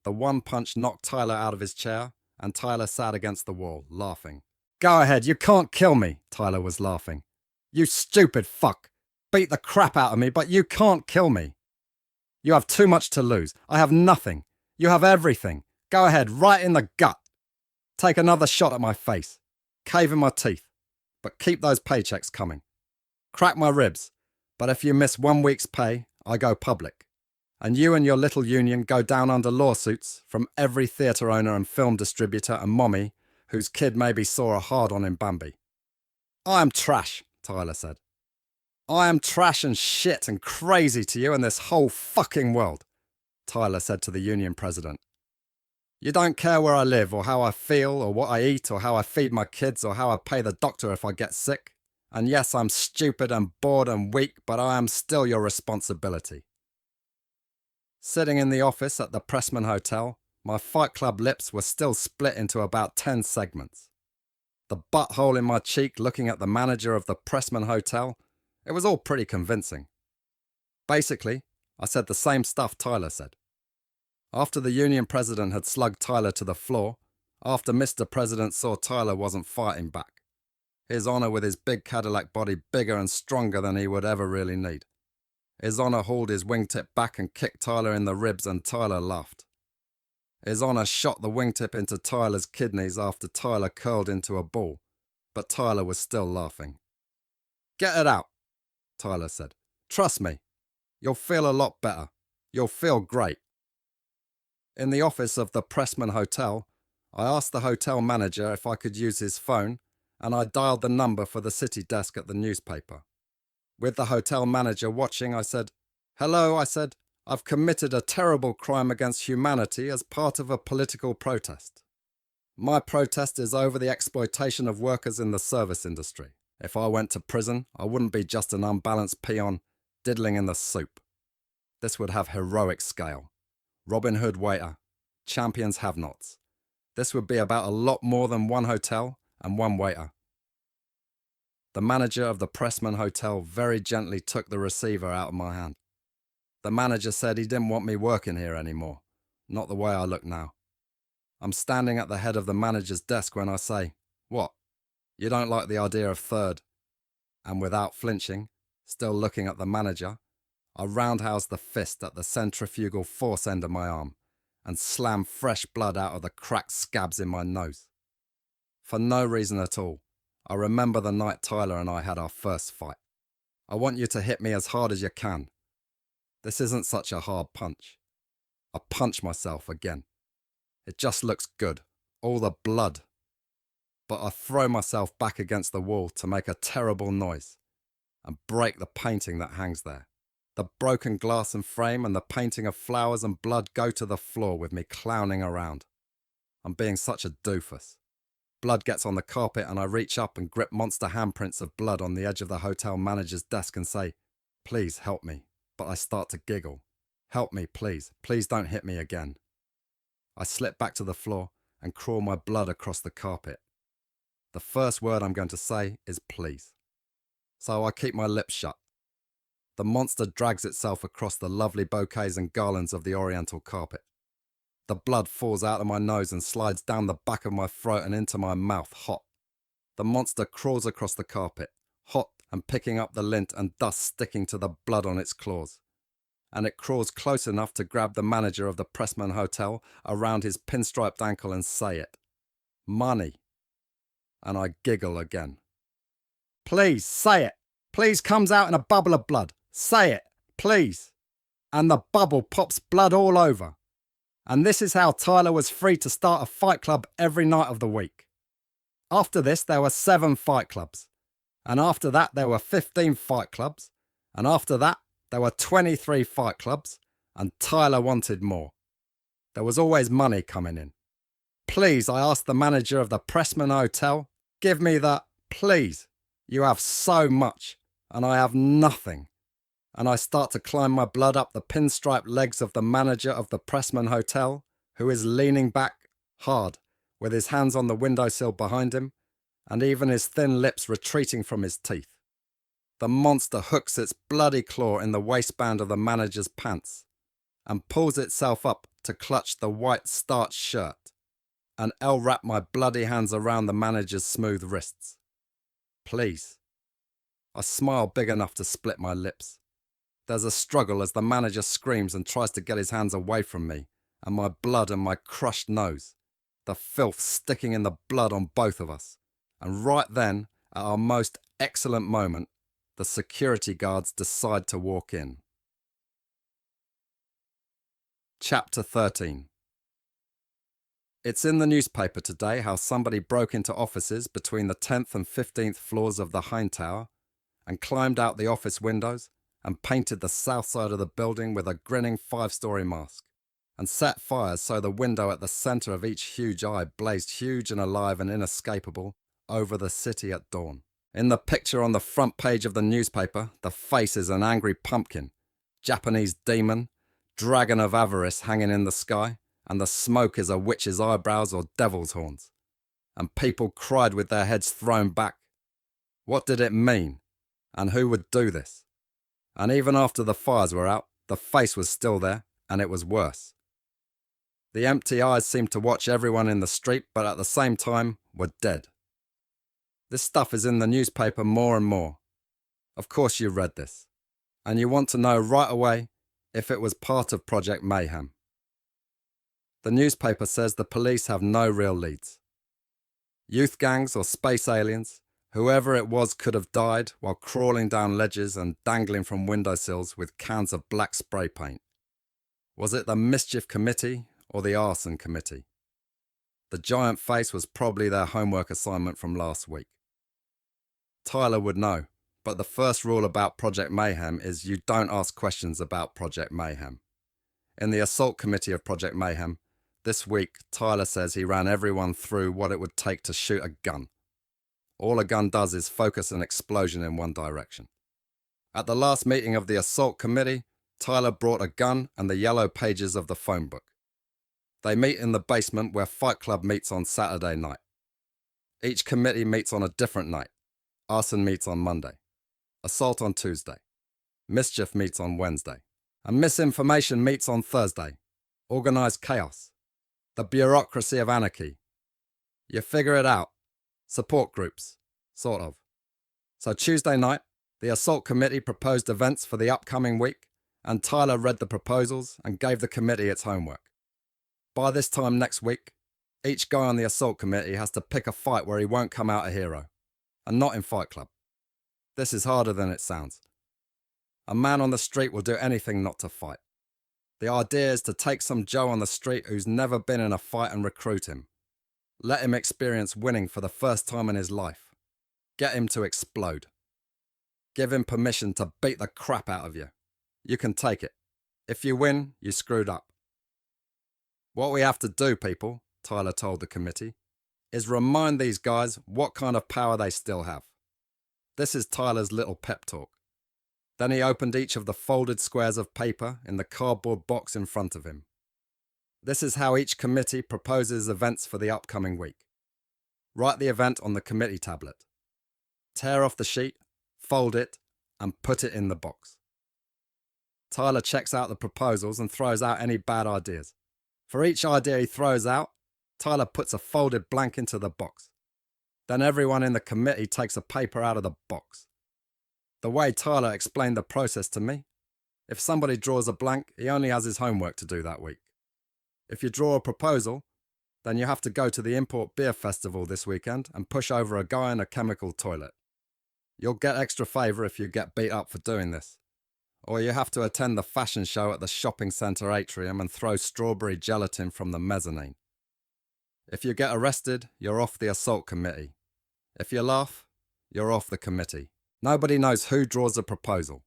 The one punch knocked Tyler out of his chair, and Tyler sat against the wall, laughing. Go ahead, you can't kill me, Tyler was laughing. You stupid fuck. Beat the crap out of me, but you can't kill me. You have too much to lose. I have nothing. You have everything. Go ahead, right in the gut. Take another shot at my face. Cave in my teeth. But keep those paychecks coming. Crack my ribs. But if you miss 1 week's pay, I go public. And you and your little union go down under lawsuits from every theatre owner and film distributor and mommy whose kid maybe saw a hard-on in Bambi. I am trash, Tyler said. I am trash and shit and crazy to you and this whole fucking world, Tyler said to the union president. You don't care where I live or how I feel or what I eat or how I feed my kids or how I pay the doctor if I get sick. And yes, I'm stupid and bored and weak, but I am still your responsibility. Sitting in the office at the Pressman Hotel, my Fight Club lips were still split into about 10 segments. The butthole in my cheek looking at the manager of the Pressman Hotel, it was all pretty convincing. Basically, I said the same stuff Tyler said. After the union president had slugged Tyler to the floor, after Mr. President saw Tyler wasn't fighting back, His Honor with his big Cadillac body bigger and stronger than he would ever really need. His Honor hauled his wingtip back and kicked Tyler in the ribs and Tyler laughed. His Honor shot the wingtip into Tyler's kidneys after Tyler curled into a ball, but Tyler was still laughing. Get it out, Tyler said. Trust me, you'll feel a lot better. You'll feel great. In the office of the Pressman Hotel, I asked the hotel manager if I could use his phone, and I dialed the number for the city desk at the newspaper. With the hotel manager watching, I said, Hello, I said, I've committed a terrible crime against humanity as part of a political protest. My protest is over the exploitation of workers in the service industry. If I went to prison, I wouldn't be just an unbalanced peon diddling in the soup. This would have heroic scale. Robin Hood waiter, champions have-nots. This would be about a lot more than one hotel and one waiter. The manager of the Pressman Hotel very gently took the receiver out of my hand. The manager said he didn't want me working here anymore, not the way I look now. I'm standing at the head of the manager's desk when I say, What? You don't like the idea of third? And without flinching, still looking at the manager, I roundhouse the fist at the centrifugal force end of my arm and slam fresh blood out of the cracked scabs in my nose. For no reason at all, I remember the night Tyler and I had our first fight. I want you to hit me as hard as you can. This isn't such a hard punch. I punch myself again. It just looks good, all the blood. But I throw myself back against the wall to make a terrible noise and break the painting that hangs there. The broken glass and frame and the painting of flowers and blood go to the floor with me clowning around. I'm being such a doofus. Blood gets on the carpet and I reach up and grip monster handprints of blood on the edge of the hotel manager's desk and say, Please help me. But I start to giggle. Help me, please. Please don't hit me again. I slip back to the floor and crawl my blood across the carpet. The first word I'm going to say is please. So I keep my lips shut. The monster drags itself across the lovely bouquets and garlands of the oriental carpet. The blood falls out of my nose and slides down the back of my throat and into my mouth hot. The monster crawls across the carpet, hot and picking up the lint and dust sticking to the blood on its claws. And it crawls close enough to grab the manager of the Pressman Hotel around his pinstriped ankle and say it. Money. And I giggle again. Please, say it. Please comes out in a bubble of blood. Say it, please. And the bubble pops blood all over. And this is how Tyler was free to start a fight club every night of the week. After this, there were 7 fight clubs. And after that, there were 15 fight clubs. And after that, there were 23 fight clubs. And Tyler wanted more. There was always money coming in. Please, I asked the manager of the Pressman Hotel, give me that, please. You have so much, and I have nothing. And I start to climb my blood up the pinstripe legs of the manager of the Pressman Hotel, who is leaning back hard, with his hands on the windowsill behind him, and even his thin lips retreating from his teeth. The monster hooks its bloody claw in the waistband of the manager's pants, and pulls itself up to clutch the white starched shirt, and I'll wrap my bloody hands around the manager's smooth wrists. Please. I smile big enough to split my lips. There's a struggle as the manager screams and tries to get his hands away from me, and my blood and my crushed nose, the filth sticking in the blood on both of us. And right then, at our most excellent moment, the security guards decide to walk in. Chapter 13. It's in the newspaper today how somebody broke into offices between the 10th and 15th floors of the Hind Tower and climbed out the office windows and painted the south side of the building with a grinning 5-story mask, and set fires so the window at the centre of each huge eye blazed huge and alive and inescapable over the city at dawn. In the picture on the front page of the newspaper, the face is an angry pumpkin, Japanese demon, dragon of avarice hanging in the sky, and the smoke is a witch's eyebrows or devil's horns. And people cried with their heads thrown back. What did it mean? And who would do this? And even after the fires were out, the face was still there, and it was worse. The empty eyes seemed to watch everyone in the street, but at the same time were dead. This stuff is in the newspaper more and more. Of course you read this. And you want to know right away if it was part of Project Mayhem. The newspaper says the police have no real leads. Youth gangs or space aliens, whoever it was could have died while crawling down ledges and dangling from windowsills with cans of black spray paint. Was it the Mischief Committee or the Arson Committee? The giant face was probably their homework assignment from last week. Tyler would know, but the first rule about Project Mayhem is you don't ask questions about Project Mayhem. In the Assault Committee of Project Mayhem, this week Tyler says he ran everyone through what it would take to shoot a gun. All a gun does is focus an explosion in one direction. At the last meeting of the Assault Committee, Tyler brought a gun and the yellow pages of the phone book. They meet in the basement where Fight Club meets on Saturday night. Each committee meets on a different night. Arson meets on Monday. Assault on Tuesday. Mischief meets on Wednesday. And Misinformation meets on Thursday. Organised chaos. The bureaucracy of anarchy. You figure it out. Support groups. Sort of. So Tuesday night, the Assault Committee proposed events for the upcoming week, and Tyler read the proposals and gave the committee its homework. By this time next week, each guy on the Assault Committee has to pick a fight where he won't come out a hero. And not in Fight Club. This is harder than it sounds. A man on the street will do anything not to fight. The idea is to take some Joe on the street who's never been in a fight and recruit him. Let him experience winning for the first time in his life. Get him to explode. Give him permission to beat the crap out of you. You can take it. If you win, you screwed up. What we have to do, people, Tyler told the committee, is remind these guys what kind of power they still have. This is Tyler's little pep talk. Then he opened each of the folded squares of paper in the cardboard box in front of him. This is how each committee proposes events for the upcoming week. Write the event on the committee tablet. Tear off the sheet, fold it, and put it in the box. Tyler checks out the proposals and throws out any bad ideas. For each idea he throws out, Tyler puts a folded blank into the box. Then everyone in the committee takes a paper out of the box. The way Tyler explained the process to me, if somebody draws a blank, he only has his homework to do that week. If you draw a proposal, then you have to go to the Import Beer Festival this weekend and push over a guy in a chemical toilet. You'll get extra favour if you get beat up for doing this. Or you have to attend the fashion show at the shopping centre atrium and throw strawberry gelatin from the mezzanine. If you get arrested, you're off the Assault Committee. If you laugh, you're off the committee. Nobody knows who draws the proposal,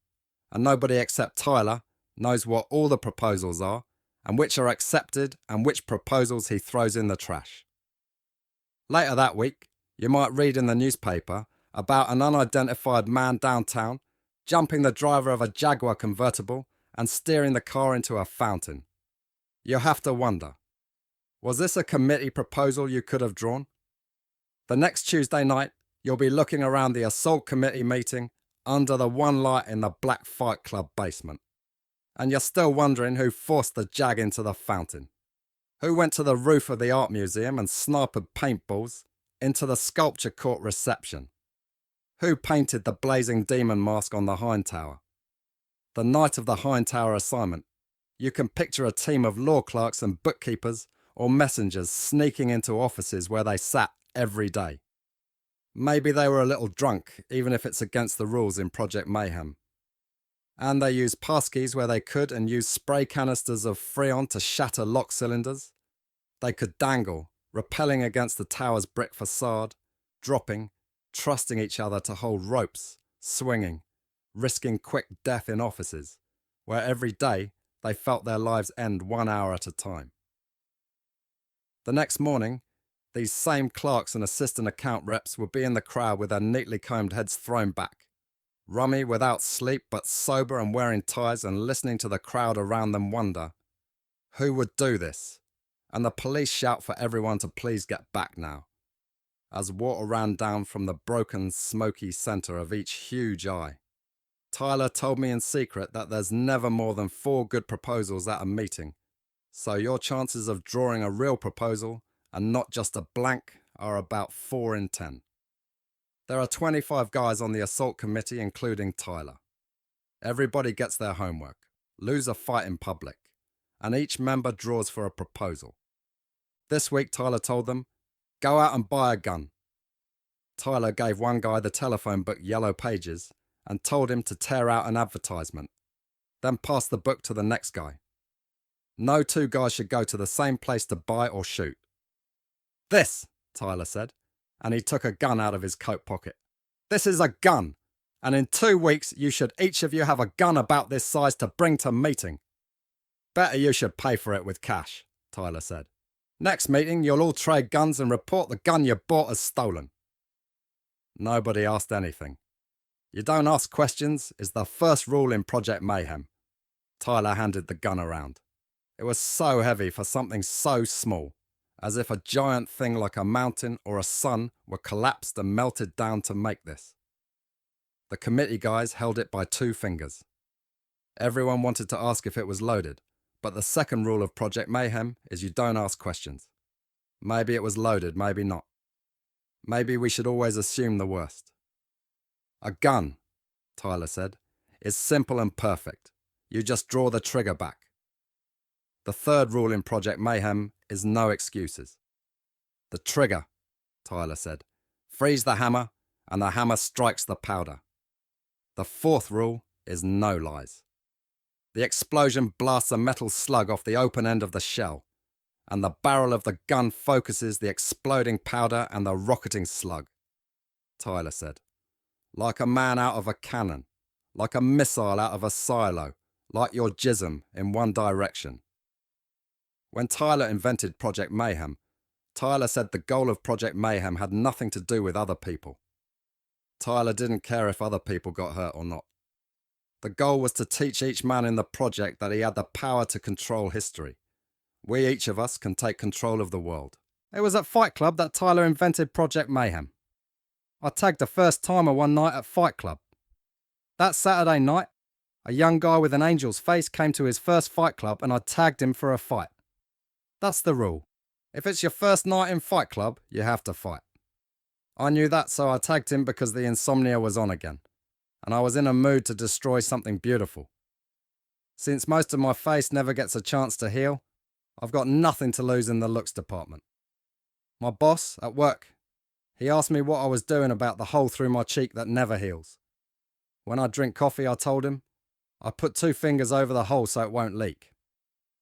and nobody except Tyler knows what all the proposals are and which are accepted and which proposals he throws in the trash. Later that week, you might read in the newspaper about an unidentified man downtown jumping the driver of a Jaguar convertible and steering the car into a fountain. You'll have to wonder, was this a committee proposal you could have drawn? The next Tuesday night, you'll be looking around the assault committee meeting under the one light in the Black Fight Club basement. And you're still wondering who forced the Jag into the fountain. Who went to the roof of the art museum and sniped paintballs into the sculpture court reception? Who painted the blazing demon mask on the Hind Tower? The night of the Hind Tower assignment, you can picture a team of law clerks and bookkeepers or messengers sneaking into offices where they sat every day. Maybe they were a little drunk, even if it's against the rules in Project Mayhem. And they used passkeys where they could and used spray canisters of Freon to shatter lock cylinders. They could dangle, rappelling against the tower's brick facade, dropping, trusting each other to hold ropes, swinging, risking quick death in offices, where every day they felt their lives end 1 hour at a time. The next morning, these same clerks and assistant account reps would be in the crowd with their neatly combed heads thrown back, rummy without sleep but sober and wearing ties and listening to the crowd around them wonder, who would do this? And the police shout for everyone to please get back now, as water ran down from the broken, smoky centre of each huge eye. Tyler told me in secret that there's never more than 4 good proposals at a meeting, so your chances of drawing a real proposal and not just a blank are about 4 in 10. There are 25 guys on the assault committee, including Tyler. Everybody gets their homework, lose a fight in public, and each member draws for a proposal. This week, Tyler told them, go out and buy a gun. Tyler gave one guy the telephone book Yellow Pages and told him to tear out an advertisement, then pass the book to the next guy. No 2 guys should go to the same place to buy or shoot. This, Tyler said, and he took a gun out of his coat pocket. This is a gun, and in 2 weeks you should each of you have a gun about this size to bring to meeting. Better you should pay for it with cash, Tyler said. Next meeting you'll all trade guns and report the gun you bought as stolen. Nobody asked anything. You don't ask questions is the first rule in Project Mayhem. Tyler handed the gun around. It was so heavy for something so small, as if a giant thing like a mountain or a sun were collapsed and melted down to make this. The committee guys held it by 2 fingers. Everyone wanted to ask if it was loaded, but the second rule of Project Mayhem is you don't ask questions. Maybe it was loaded, maybe not. Maybe we should always assume the worst. A gun, Tyler said, is simple and perfect. You just draw the trigger back. The third rule in Project Mayhem is no excuses. The trigger, Tyler said. Freeze the hammer, and the hammer strikes the powder. The fourth rule is no lies. The explosion blasts a metal slug off the open end of the shell, and the barrel of the gun focuses the exploding powder and the rocketing slug, Tyler said. Like a man out of a cannon, like a missile out of a silo, like your jism in one direction. When Tyler invented Project Mayhem, Tyler said the goal of Project Mayhem had nothing to do with other people. Tyler didn't care if other people got hurt or not. The goal was to teach each man in the project that he had the power to control history. We, each of us, can take control of the world. It was at Fight Club that Tyler invented Project Mayhem. I tagged a first-timer one night at Fight Club. That Saturday night, a young guy with an angel's face came to his first Fight Club and I tagged him for a fight. That's the rule. If it's your first night in Fight Club, you have to fight. I knew that, so I tagged him because the insomnia was on again, and I was in a mood to destroy something beautiful. Since most of my face never gets a chance to heal, I've got nothing to lose in the looks department. My boss, at work, he asked me what I was doing about the hole through my cheek that never heals. When I drink coffee, I told him, I put 2 fingers over the hole so it won't leak.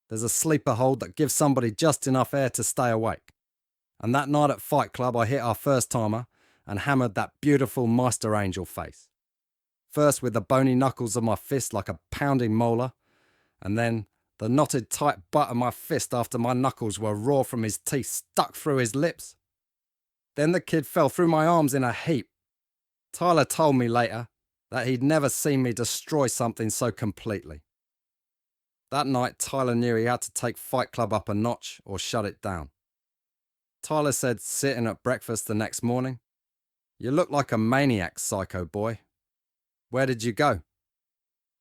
There's a sleeper hold that gives somebody just enough air to stay awake. And that night at Fight Club, I hit our first timer, and hammered that beautiful Meister Angel face. First with the bony knuckles of my fist like a pounding molar, and then the knotted tight butt of my fist after my knuckles were raw from his teeth stuck through his lips. Then the kid fell through my arms in a heap. Tyler told me later that he'd never seen me destroy something so completely. That night, Tyler knew he had to take Fight Club up a notch or shut it down. Tyler said, sitting at breakfast the next morning, "You look like a maniac, psycho boy. Where did you go?"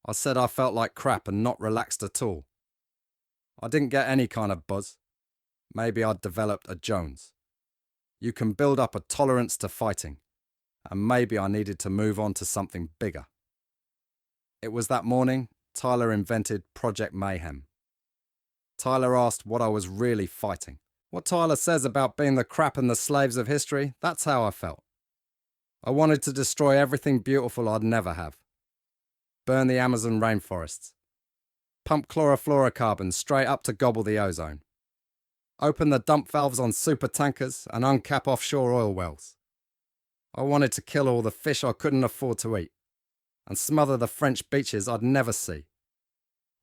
I said I felt like crap and not relaxed at all. I didn't get any kind of buzz. Maybe I'd developed a Jones. You can build up a tolerance to fighting, and maybe I needed to move on to something bigger. It was that morning Tyler invented Project Mayhem. Tyler asked what I was really fighting. What Tyler says about being the crap and the slaves of history, that's how I felt. I wanted to destroy everything beautiful I'd never have. Burn the Amazon rainforests. Pump chlorofluorocarbons straight up to gobble the ozone. Open the dump valves on supertankers and uncap offshore oil wells. I wanted to kill all the fish I couldn't afford to eat and smother the French beaches I'd never see.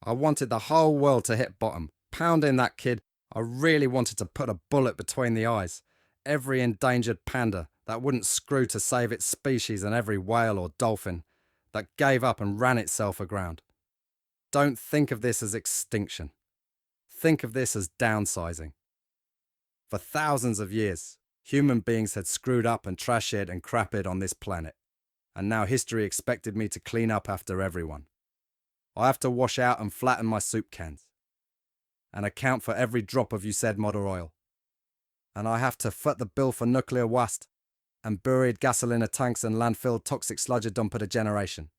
I wanted the whole world to hit bottom. Pounding that kid, I really wanted to put a bullet between the eyes. Every endangered panda that wouldn't screw to save its species and every whale or dolphin that gave up and ran itself aground. Don't think of this as extinction. Think of this as downsizing. For thousands of years, human beings had screwed up and trashed and crapped on this planet, and now history expected me to clean up after everyone. I have to wash out and flatten my soup cans, and account for every drop of used motor oil, and I have to foot the bill for nuclear waste and buried gasoline tanks and landfill toxic sludge dump at a generation.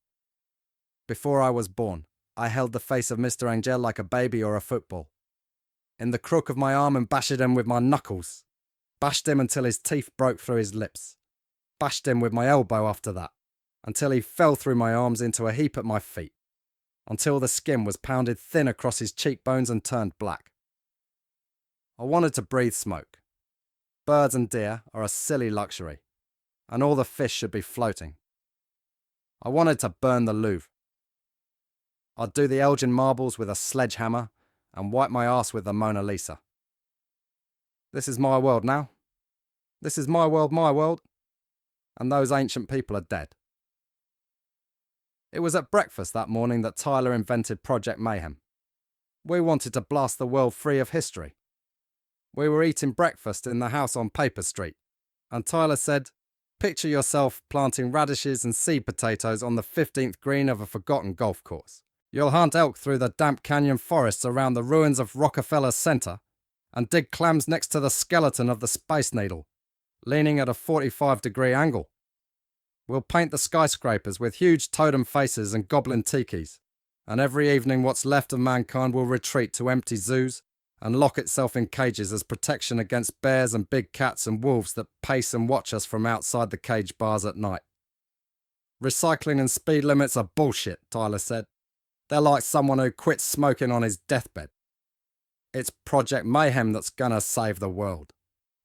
Before I was born, I held the face of Mr. Angel like a baby or a football. In the crook of my arm and bashed him with my knuckles. Bashed him until his teeth broke through his lips. Bashed him with my elbow after that, until he fell through my arms into a heap at my feet. Until the skin was pounded thin across his cheekbones and turned black. I wanted to breathe smoke. Birds and deer are a silly luxury, and all the fish should be floating. I wanted to burn the Louvre. I'd do the Elgin marbles with a sledgehammer and wipe my arse with the Mona Lisa. This is my world now. This is my world, and those ancient people are dead. It was at breakfast that morning that Tyler invented Project Mayhem. We wanted to blast the world free of history. We were eating breakfast in the house on Paper Street, and Tyler said, "Picture yourself planting radishes and seed potatoes on the 15th green of a forgotten golf course. You'll hunt elk through the damp canyon forests around the ruins of Rockefeller Center and dig clams next to the skeleton of the Space Needle, leaning at a 45-degree angle. We'll paint the skyscrapers with huge totem faces and goblin tikis, and every evening what's left of mankind will retreat to empty zoos and lock itself in cages as protection against bears and big cats and wolves that pace and watch us from outside the cage bars at night." "Recycling and speed limits are bullshit," Tyler said. "They're like someone who quits smoking on his deathbed. It's Project Mayhem that's gonna save the world.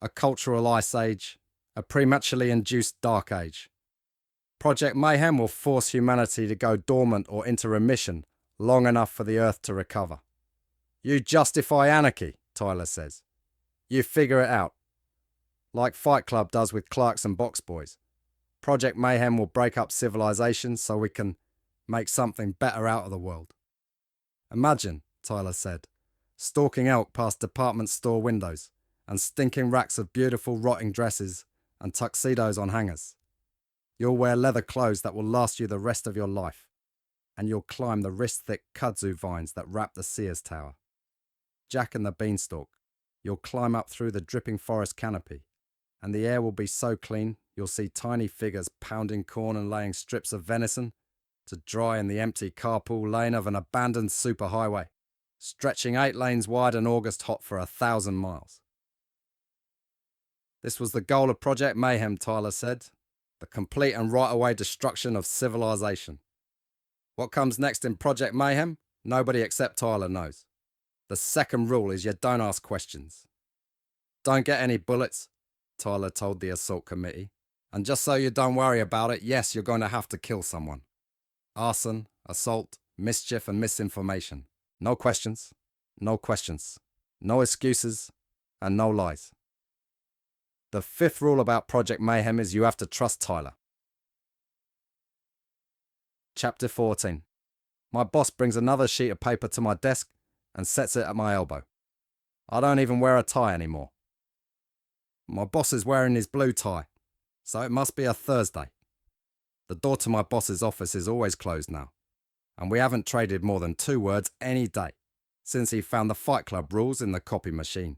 A cultural ice age, a prematurely induced dark age. Project Mayhem will force humanity to go dormant or into remission long enough for the Earth to recover. You justify anarchy," Tyler says. "You figure it out. Like Fight Club does with clerks and box boys. Project Mayhem will break up civilization so we can make something better out of the world. Imagine," Tyler said, "stalking elk past department store windows and stinking racks of beautiful rotting dresses and tuxedos on hangers. You'll wear leather clothes that will last you the rest of your life, and you'll climb the wrist-thick kudzu vines that wrap the Sears Tower. Jack and the Beanstalk, you'll climb up through the dripping forest canopy, and the air will be so clean you'll see tiny figures pounding corn and laying strips of venison to dry in the empty carpool lane of an abandoned superhighway, stretching 8 lanes wide and August hot for 1,000 miles. This was the goal of Project Mayhem, Tyler said, the complete and right-away destruction of civilization. What comes next in Project Mayhem, nobody except Tyler knows. The second rule is you don't ask questions. Don't get any bullets, Tyler told the assault committee, And just so you don't worry about it, yes, you're going to have to kill someone. Arson, assault, mischief, and misinformation. No questions, no questions, no excuses, and no lies. The fifth rule about Project Mayhem is you have to trust Tyler. Chapter 14. My boss brings another sheet of paper to my desk and sets it at my elbow. I don't even wear a tie anymore. My boss is wearing his blue tie, so it must be a Thursday. The door to my boss's office is always closed now, and we haven't traded more than 2 words any day since he found the Fight Club rules in the copy machine,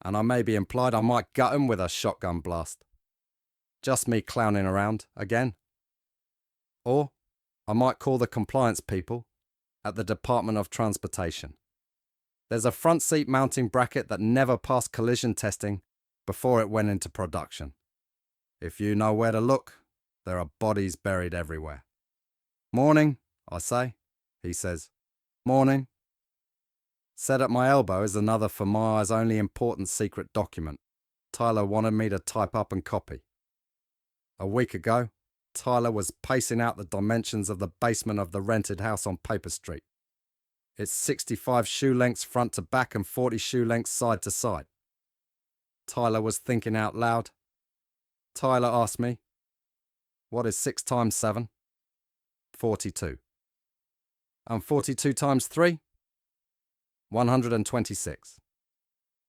and I may be implied I might gut him with a shotgun blast. Just me clowning around again. Or I might call the compliance people at the Department of Transportation. There's a front seat mounting bracket that never passed collision testing before it went into production. If you know where to look, there are bodies buried everywhere. Morning, I say. He says, morning. Set at my elbow is another for my eyes only important secret document Tyler wanted me to type up and copy. A week ago, Tyler was pacing out the dimensions of the basement of the rented house on Paper Street. It's 65 shoe lengths front to back and 40 shoe lengths side to side. Tyler was thinking out loud. Tyler asked me, what is 6 times 7? 42. And 42 times 3? 126.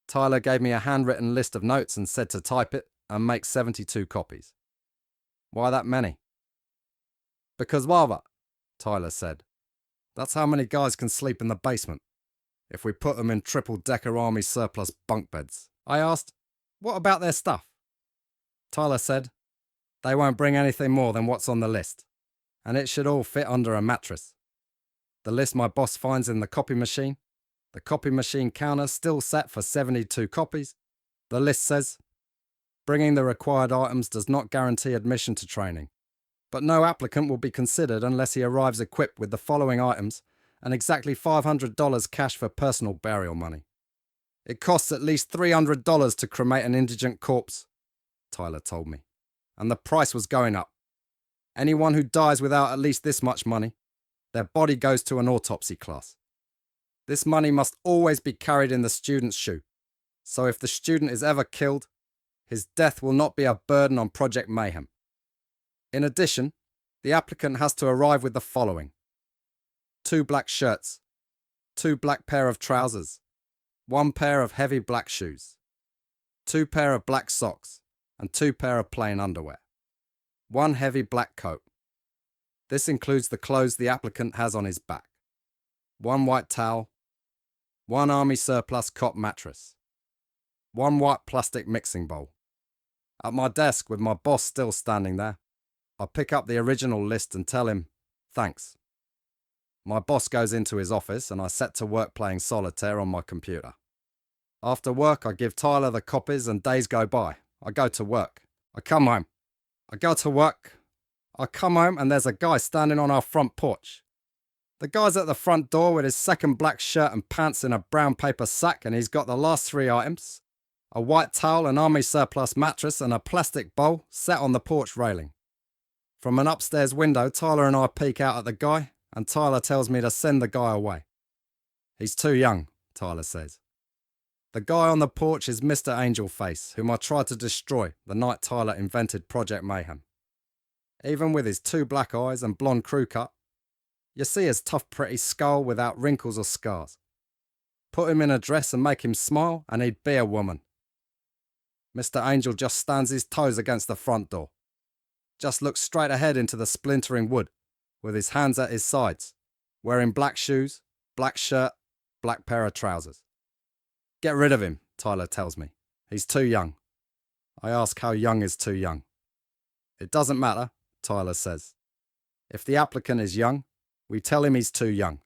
Tyler gave me a handwritten list of notes and said to type it and make 72 copies. Why that many? Because Wava, Tyler said. That's how many guys can sleep in the basement, if we put them in triple-decker army surplus bunk beds. I asked, what about their stuff? Tyler said, they won't bring anything more than what's on the list, and it should all fit under a mattress. The list my boss finds in the copy machine counter still set for 72 copies. The list says, bringing the required items does not guarantee admission to training, but no applicant will be considered unless he arrives equipped with the following items and exactly $500 cash for personal burial money. It costs at least $300 to cremate an indigent corpse, Tyler told me, and the price was going up. Anyone who dies without at least this much money, their body goes to an autopsy class. This money must always be carried in the student's shoe, so if the student is ever killed, his death will not be a burden on Project Mayhem. In addition, the applicant has to arrive with the following: 2 black shirts, 2 black pair of trousers, 1 pair of heavy black shoes, 2 pair of black socks, and 2 pair of plain underwear, 1 heavy black coat. This includes the clothes the applicant has on his back, 1 white towel, 1 army surplus cot mattress, 1 white plastic mixing bowl. At my desk, with my boss still standing there, I pick up the original list and tell him, thanks. My boss goes into his office and I set to work playing solitaire on my computer. After work, I give Tyler the copies and days go by. I go to work. I come home. I go to work. I come home and there's a guy standing on our front porch. The guy's at the front door with his second black shirt and pants in a brown paper sack, and he's got the last 3 items: a white towel, an army surplus mattress, and a plastic bowl set on the porch railing. From an upstairs window, Tyler and I peek out at the guy, and Tyler tells me to send the guy away. He's too young, Tyler says. The guy on the porch is Mr. Angelface, whom I tried to destroy the night Tyler invented Project Mayhem. Even with his 2 black eyes and blonde crew cut, you see his tough, pretty skull without wrinkles or scars. Put him in a dress and make him smile, and he'd be a woman. Mr. Angel just stands his toes against the front door. Just looks straight ahead into the splintering wood, with his hands at his sides, wearing black shoes, black shirt, black pair of trousers. Get rid of him, Tyler tells me. He's too young. I ask how young is too young. It doesn't matter, Tyler says. If the applicant is young, we tell him he's too young.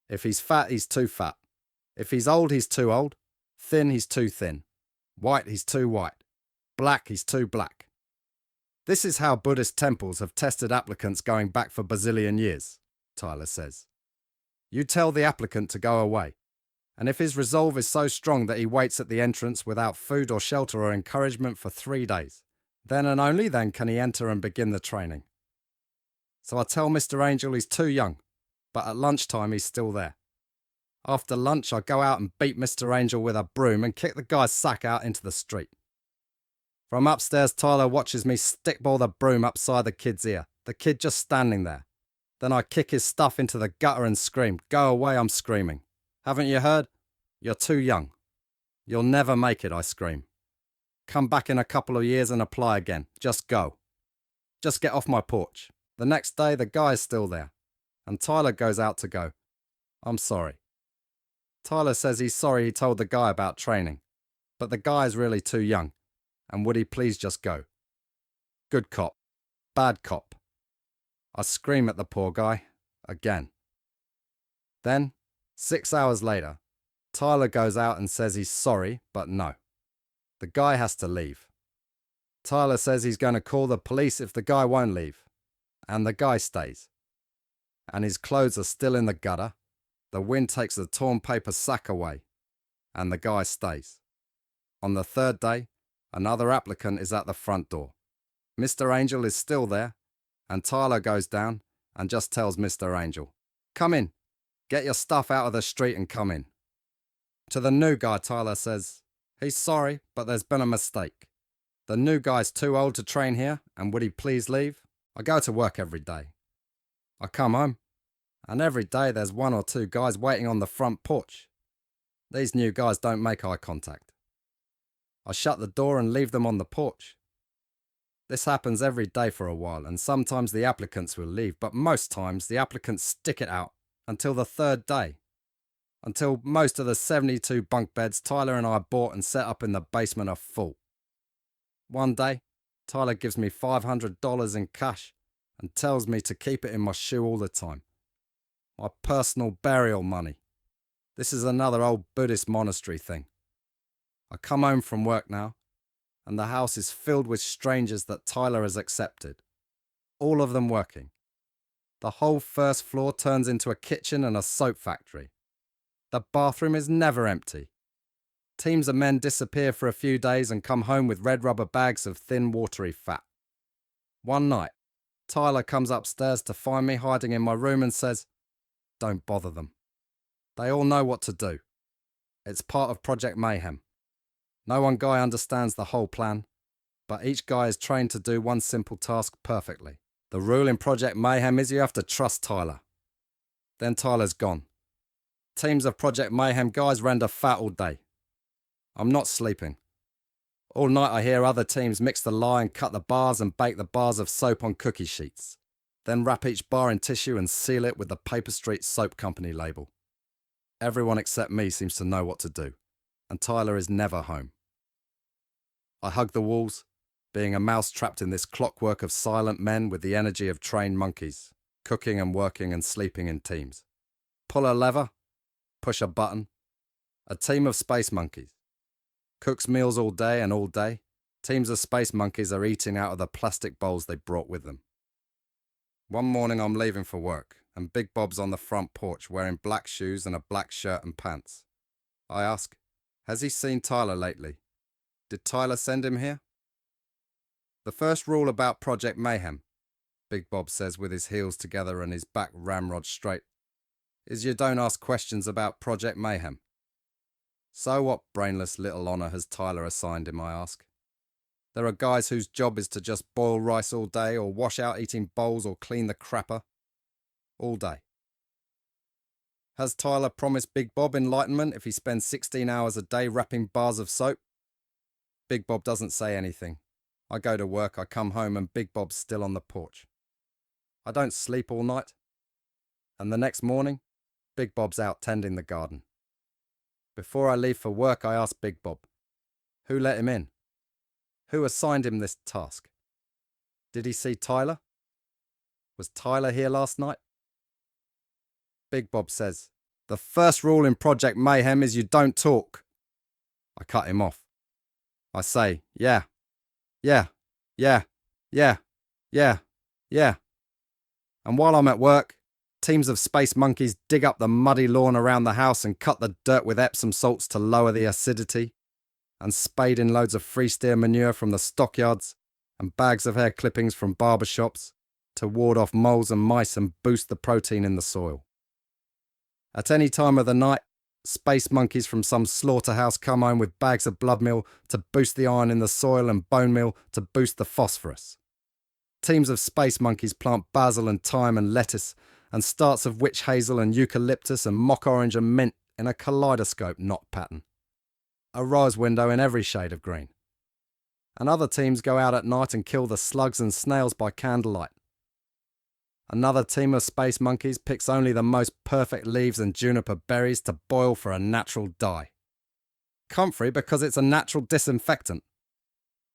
If he's fat, he's too fat. If he's old, he's too old. Thin, he's too thin. White, he's too white. Black, he's too black. This is how Buddhist temples have tested applicants going back for bazillion years, Tyler says. You tell the applicant to go away, and if his resolve is so strong that he waits at the entrance without food or shelter or encouragement for 3 days, Then and only then can he enter and begin the training. So I tell Mr. Angel he's too young, but at lunchtime he's still there. After lunch, I go out and beat Mr. Angel with a broom and kick the guy's sack out into the street. From upstairs, Tyler watches me stickball the broom upside the kid's ear, the kid just standing there. Then I kick his stuff into the gutter and scream, "Go away," I'm screaming. "Haven't you heard? You're too young. You'll never make it," I scream. "Come back in a couple of years and apply again. Just go. Just get off my porch." The next day, the guy is still there, and Tyler goes out to go. "I'm sorry." Tyler says he's sorry he told the guy about training, but the guy is really too young, and would he please just go? Good cop, bad cop. I scream at the poor guy, again. Then, 6 hours later, Tyler goes out and says he's sorry, but no. The guy has to leave. Tyler says he's going to call the police if the guy won't leave, and the guy stays. And his clothes are still in the gutter. The wind takes the torn paper sack away, and the guy stays. On the third day, another applicant is at the front door. Mr. Angel is still there, and Tyler goes down and just tells Mr. Angel, "Come in, get your stuff out of the street and come in." To the new guy, Tyler says, he's sorry, but there's been a mistake. The new guy's too old to train here, and would he please leave? I go to work every day. I come home, and every day there's 1 or 2 guys waiting on the front porch. These new guys don't make eye contact. I shut the door and leave them on the porch. This happens every day for a while, and sometimes the applicants will leave, but most times the applicants stick it out until the third day. Until most of the 72 bunk beds Tyler and I bought and set up in the basement are full. One day, Tyler gives me $500 in cash and tells me to keep it in my shoe all the time. My personal burial money. This is another old Buddhist monastery thing. I come home from work now, and the house is filled with strangers that Tyler has accepted. All of them working. The whole first floor turns into a kitchen and a soap factory. The bathroom is never empty. Teams of men disappear for a few days and come home with red rubber bags of thin, watery fat. One night, Tyler comes upstairs to find me hiding in my room and says, "Don't bother them. They all know what to do. It's part of Project Mayhem. No one guy understands the whole plan, but each guy is trained to do one simple task perfectly. The rule in Project Mayhem is you have to trust Tyler." Then Tyler's gone. Teams of Project Mayhem guys render fat all day. I'm not sleeping. All night I hear other teams mix the lye and cut the bars and bake the bars of soap on cookie sheets. Then wrap each bar in tissue and seal it with the Paper Street Soap Company label. Everyone except me seems to know what to do, and Tyler is never home. I hug the walls, being a mouse trapped in this clockwork of silent men with the energy of trained monkeys, cooking and working and sleeping in teams. Pull a lever, push a button. A team of space monkeys. Cooks meals all day and all day. Teams of space monkeys are eating out of the plastic bowls they brought with them. One morning I'm leaving for work, and Big Bob's on the front porch wearing black shoes and a black shirt and pants. I ask, has he seen Tyler lately? Did Tyler send him here? "The first rule about Project Mayhem," Big Bob says with his heels together and his back ramrod straight, "is you don't ask questions about Project Mayhem." "So what brainless little honour has Tyler assigned him?" I ask. "There are guys whose job is to just boil rice all day or wash out eating bowls or clean the crapper. All day. Has Tyler promised Big Bob enlightenment if he spends 16 hours a day wrapping bars of soap?" Big Bob doesn't say anything. I go to work, I come home, and Big Bob's still on the porch. I don't sleep all night. And the next morning, Big Bob's out tending the garden. Before I leave for work, I ask Big Bob, who let him in? Who assigned him this task? Did he see Tyler? Was Tyler here last night? Big Bob says, "The first rule in Project Mayhem is you don't talk." I cut him off. I say, yeah. And while I'm at work, teams of space monkeys dig up the muddy lawn around the house and cut the dirt with Epsom salts to lower the acidity, and spade in loads of free steer manure from the stockyards, and bags of hair clippings from barber shops to ward off moles and mice and boost the protein in the soil. At any time of the night, space monkeys from some slaughterhouse come home with bags of blood meal to boost the iron in the soil and bone meal to boost the phosphorus. Teams of space monkeys plant basil and thyme and lettuce and starts of witch hazel and eucalyptus and mock orange and mint in a kaleidoscope knot pattern. A rose window in every shade of green. And other teams go out at night and kill the slugs and snails by candlelight. Another team of space monkeys picks only the most perfect leaves and juniper berries to boil for a natural dye. Comfrey because it's a natural disinfectant.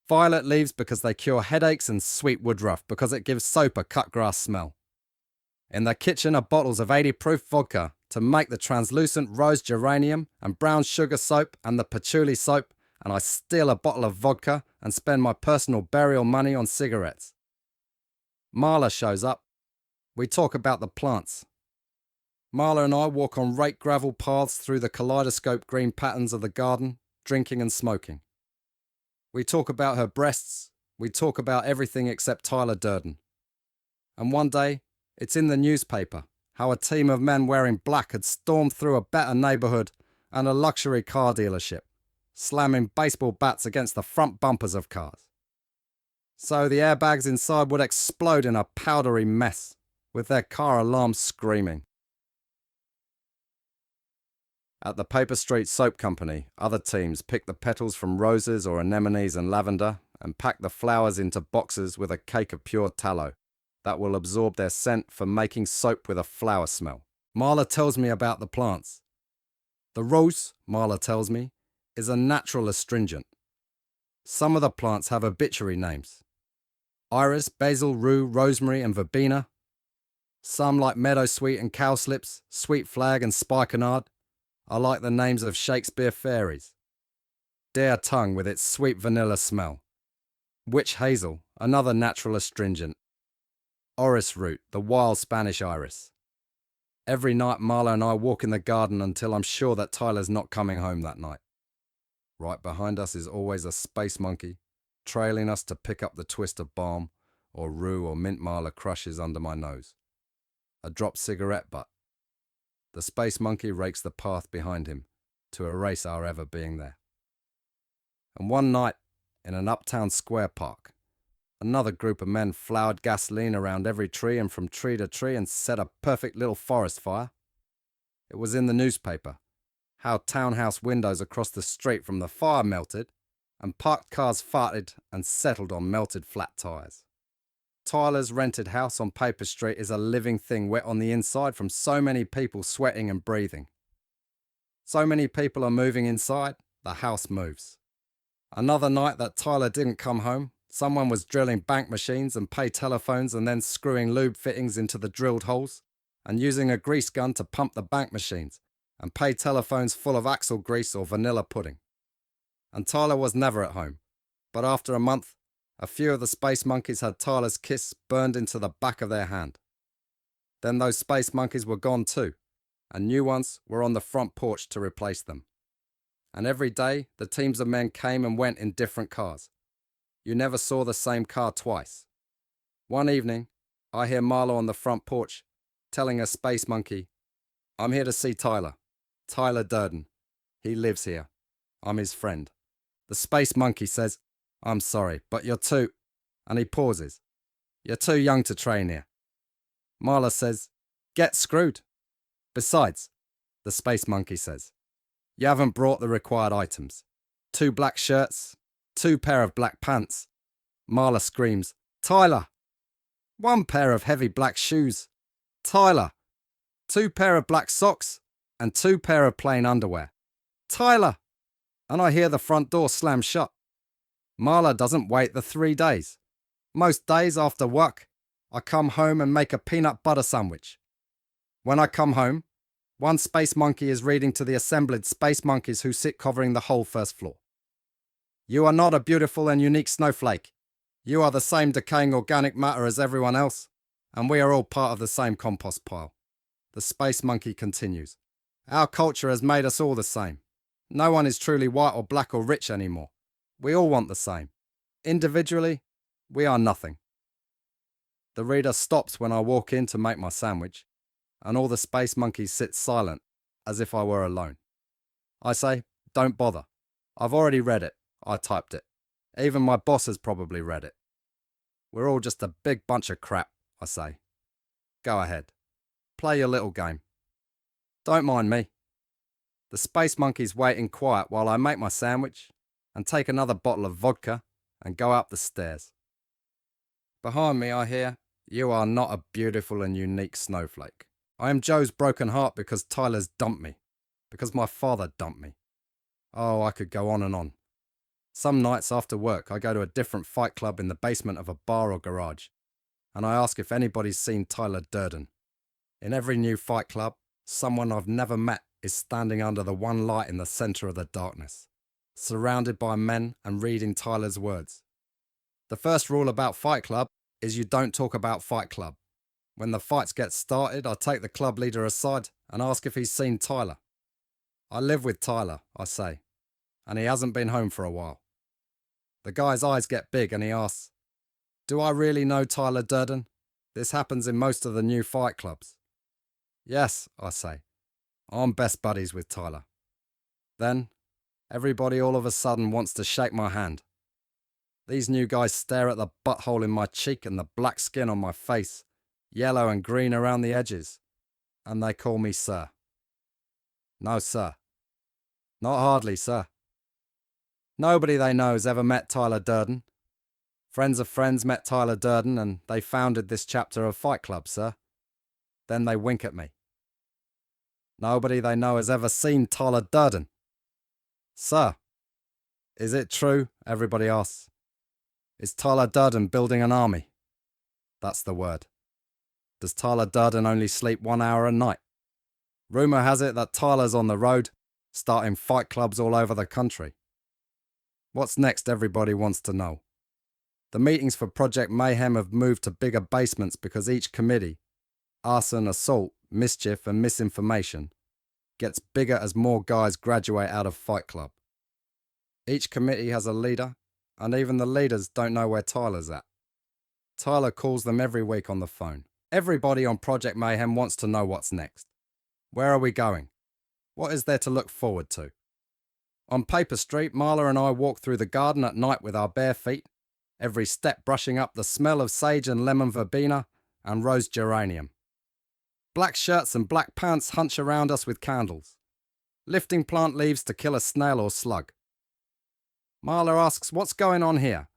Violet leaves because they cure headaches, and sweet woodruff because it gives soap a cut grass smell. In the kitchen are bottles of 80 proof vodka to make the translucent rose geranium and brown sugar soap and the patchouli soap, and I steal a bottle of vodka and spend my personal burial money on cigarettes. Marla shows up. We talk about the plants. Marla and I walk on raked gravel paths through the kaleidoscope green patterns of the garden, drinking and smoking. We talk about her breasts. We talk about everything except Tyler Durden. And one day, it's in the newspaper how a team of men wearing black had stormed through a better neighbourhood and a luxury car dealership, slamming baseball bats against the front bumpers of cars. So the airbags inside would explode in a powdery mess, with their car alarms screaming. At the Paper Street Soap Company, other teams pick the petals from roses or anemones and lavender and pack the flowers into boxes with a cake of pure tallow that will absorb their scent for making soap with a flower smell. Marla tells me about the plants. The rose, Marla tells me, is a natural astringent. Some of the plants have obituary names. Iris, basil, rue, rosemary and verbena. Some, like meadowsweet and cowslips, sweet flag and spikenard, are like the names of Shakespeare fairies. Deer tongue with its sweet vanilla smell. Witch hazel, another natural astringent. Orris root, the wild Spanish iris. Every night Marla and I walk in the garden until I'm sure that Tyler's not coming home that night. Right behind us is always a space monkey, trailing us to pick up the twist of balm or rue or mint Marla crushes under my nose. A dropped cigarette butt. The space monkey rakes the path behind him to erase our ever being there. And one night, in an uptown square park, another group of men flowered gasoline around every tree and from tree to tree and set a perfect little forest fire. It was in the newspaper how townhouse windows across the street from the fire melted and parked cars farted and settled on melted flat tires. Tyler's rented house on Paper Street is a living thing wet on the inside from so many people sweating and breathing. So many people are moving inside, the house moves. Another night that Tyler didn't come home, someone was drilling bank machines and pay telephones and then screwing lube fittings into the drilled holes and using a grease gun to pump the bank machines and pay telephones full of axle grease or vanilla pudding. And Tyler was never at home, but after a month, a few of the space monkeys had Tyler's kiss burned into the back of their hand. Then those space monkeys were gone too, and new ones were on the front porch to replace them. And every day, the teams of men came and went in different cars. You never saw the same car twice. One evening, I hear Marlo on the front porch telling a space monkey, "I'm here to see Tyler. Tyler Durden. He lives here. I'm his friend." The space monkey says, "I'm sorry, but you're too..." And he pauses. "You're too young to train here." Marla says, "Get screwed." Besides, the space monkey says, "You haven't brought the required items. 2 black shirts, 2 pair of black pants." Marla screams, "Tyler!" 1 pair of heavy black shoes. Tyler! 2 pair of black socks and 2 pair of plain underwear. Tyler! And I hear the front door slam shut. Marla doesn't wait the 3 days. Most days after work, I come home and make a peanut butter sandwich. When I come home, 1 space monkey is reading to the assembled space monkeys who sit covering the whole first floor. "You are not a beautiful and unique snowflake. You are the same decaying organic matter as everyone else, and we are all part of the same compost pile." The space monkey continues, "Our culture has made us all the same. No one is truly white or black or rich anymore. We all want the same. Individually, We are nothing. The reader stops when I walk in to make my sandwich, and all the space monkeys sit silent, as if I were alone. I say, don't bother. I've already read it. I typed it. Even my boss has probably read it. We're all just a big bunch of crap, I say. Go ahead. Play your little game. Don't mind me. The space monkeys wait in quiet while I make my sandwich and take another bottle of vodka and go up the stairs. Behind me I hear, "You are not a beautiful and unique snowflake. I am Joe's broken heart because Tyler's dumped me, because my father dumped me." Oh, I could go on and on. Some nights after work I go to a different fight club in the basement of a bar or garage, and I ask if anybody's seen Tyler Durden. In every new fight club, someone I've never met is standing under the one light in the centre of the darkness, surrounded by men and reading Tyler's words. The first rule about Fight Club is you don't talk about Fight Club. When the fights get started, I take the club leader aside and ask if he's seen Tyler. I live with Tyler, I say, and he hasn't been home for a while. The guy's eyes get big and he asks, "Do I really know Tyler Durden? This happens in most of the new fight clubs." "Yes," I say, "I'm best buddies with Tyler." Then, everybody all of a sudden wants to shake my hand. These new guys stare at the butthole in my cheek and the black skin on my face, yellow and green around the edges, and they call me sir. No, sir. Not hardly, sir. Nobody they know has ever met Tyler Durden. Friends of friends met Tyler Durden and they founded this chapter of Fight Club, sir. Then they wink at me. Nobody they know has ever seen Tyler Durden. Sir. Is it true? Everybody asks. Is Tyler Durden building an army? That's the word. Does Tyler Durden only sleep 1 hour a night? Rumour has it that Tyler's on the road, starting fight clubs all over the country. What's next, everybody wants to know. The meetings for Project Mayhem have moved to bigger basements because each committee, arson, assault, mischief and misinformation, gets bigger as more guys graduate out of Fight Club. Each committee has a leader, and even the leaders don't know where Tyler's at. Tyler calls them every week on the phone. Everybody on Project Mayhem wants to know what's next. Where are we going? What is there to look forward to? On Paper Street, Marla and I walk through the garden at night with our bare feet, every step brushing up the smell of sage and lemon verbena and rose geranium. Black shirts and black pants hunch around us with candles, lifting plant leaves to kill a snail or slug. Marla asks, "What's going on here?"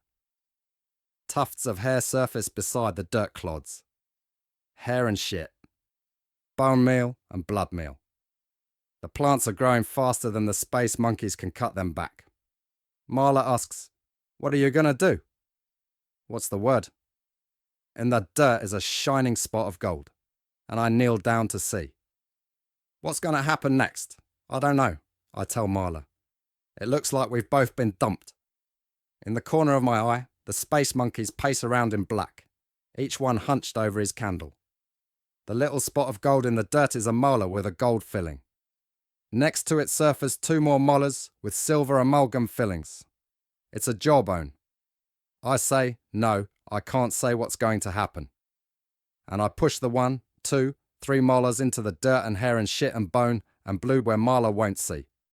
Tufts of hair surface beside the dirt clods. Hair and shit. Bone meal and blood meal. The plants are growing faster than the space monkeys can cut them back. Marla asks, "What are you going to do?" What's the word? In the dirt is a shining spot of gold, and I kneel down to see. What's going to happen next? I don't know, I tell Marla. It looks like we've both been dumped. In the corner of my eye, the space monkeys pace around in black, each one hunched over his candle. The little spot of gold in the dirt is a molar with a gold filling. Next to it surface 2 more molars with silver amalgam fillings. It's a jawbone. I say, no, I can't say what's going to happen. And I push the 1, 2, 3 molars into the dirt and hair and shit and bone and blue where Marla won't see.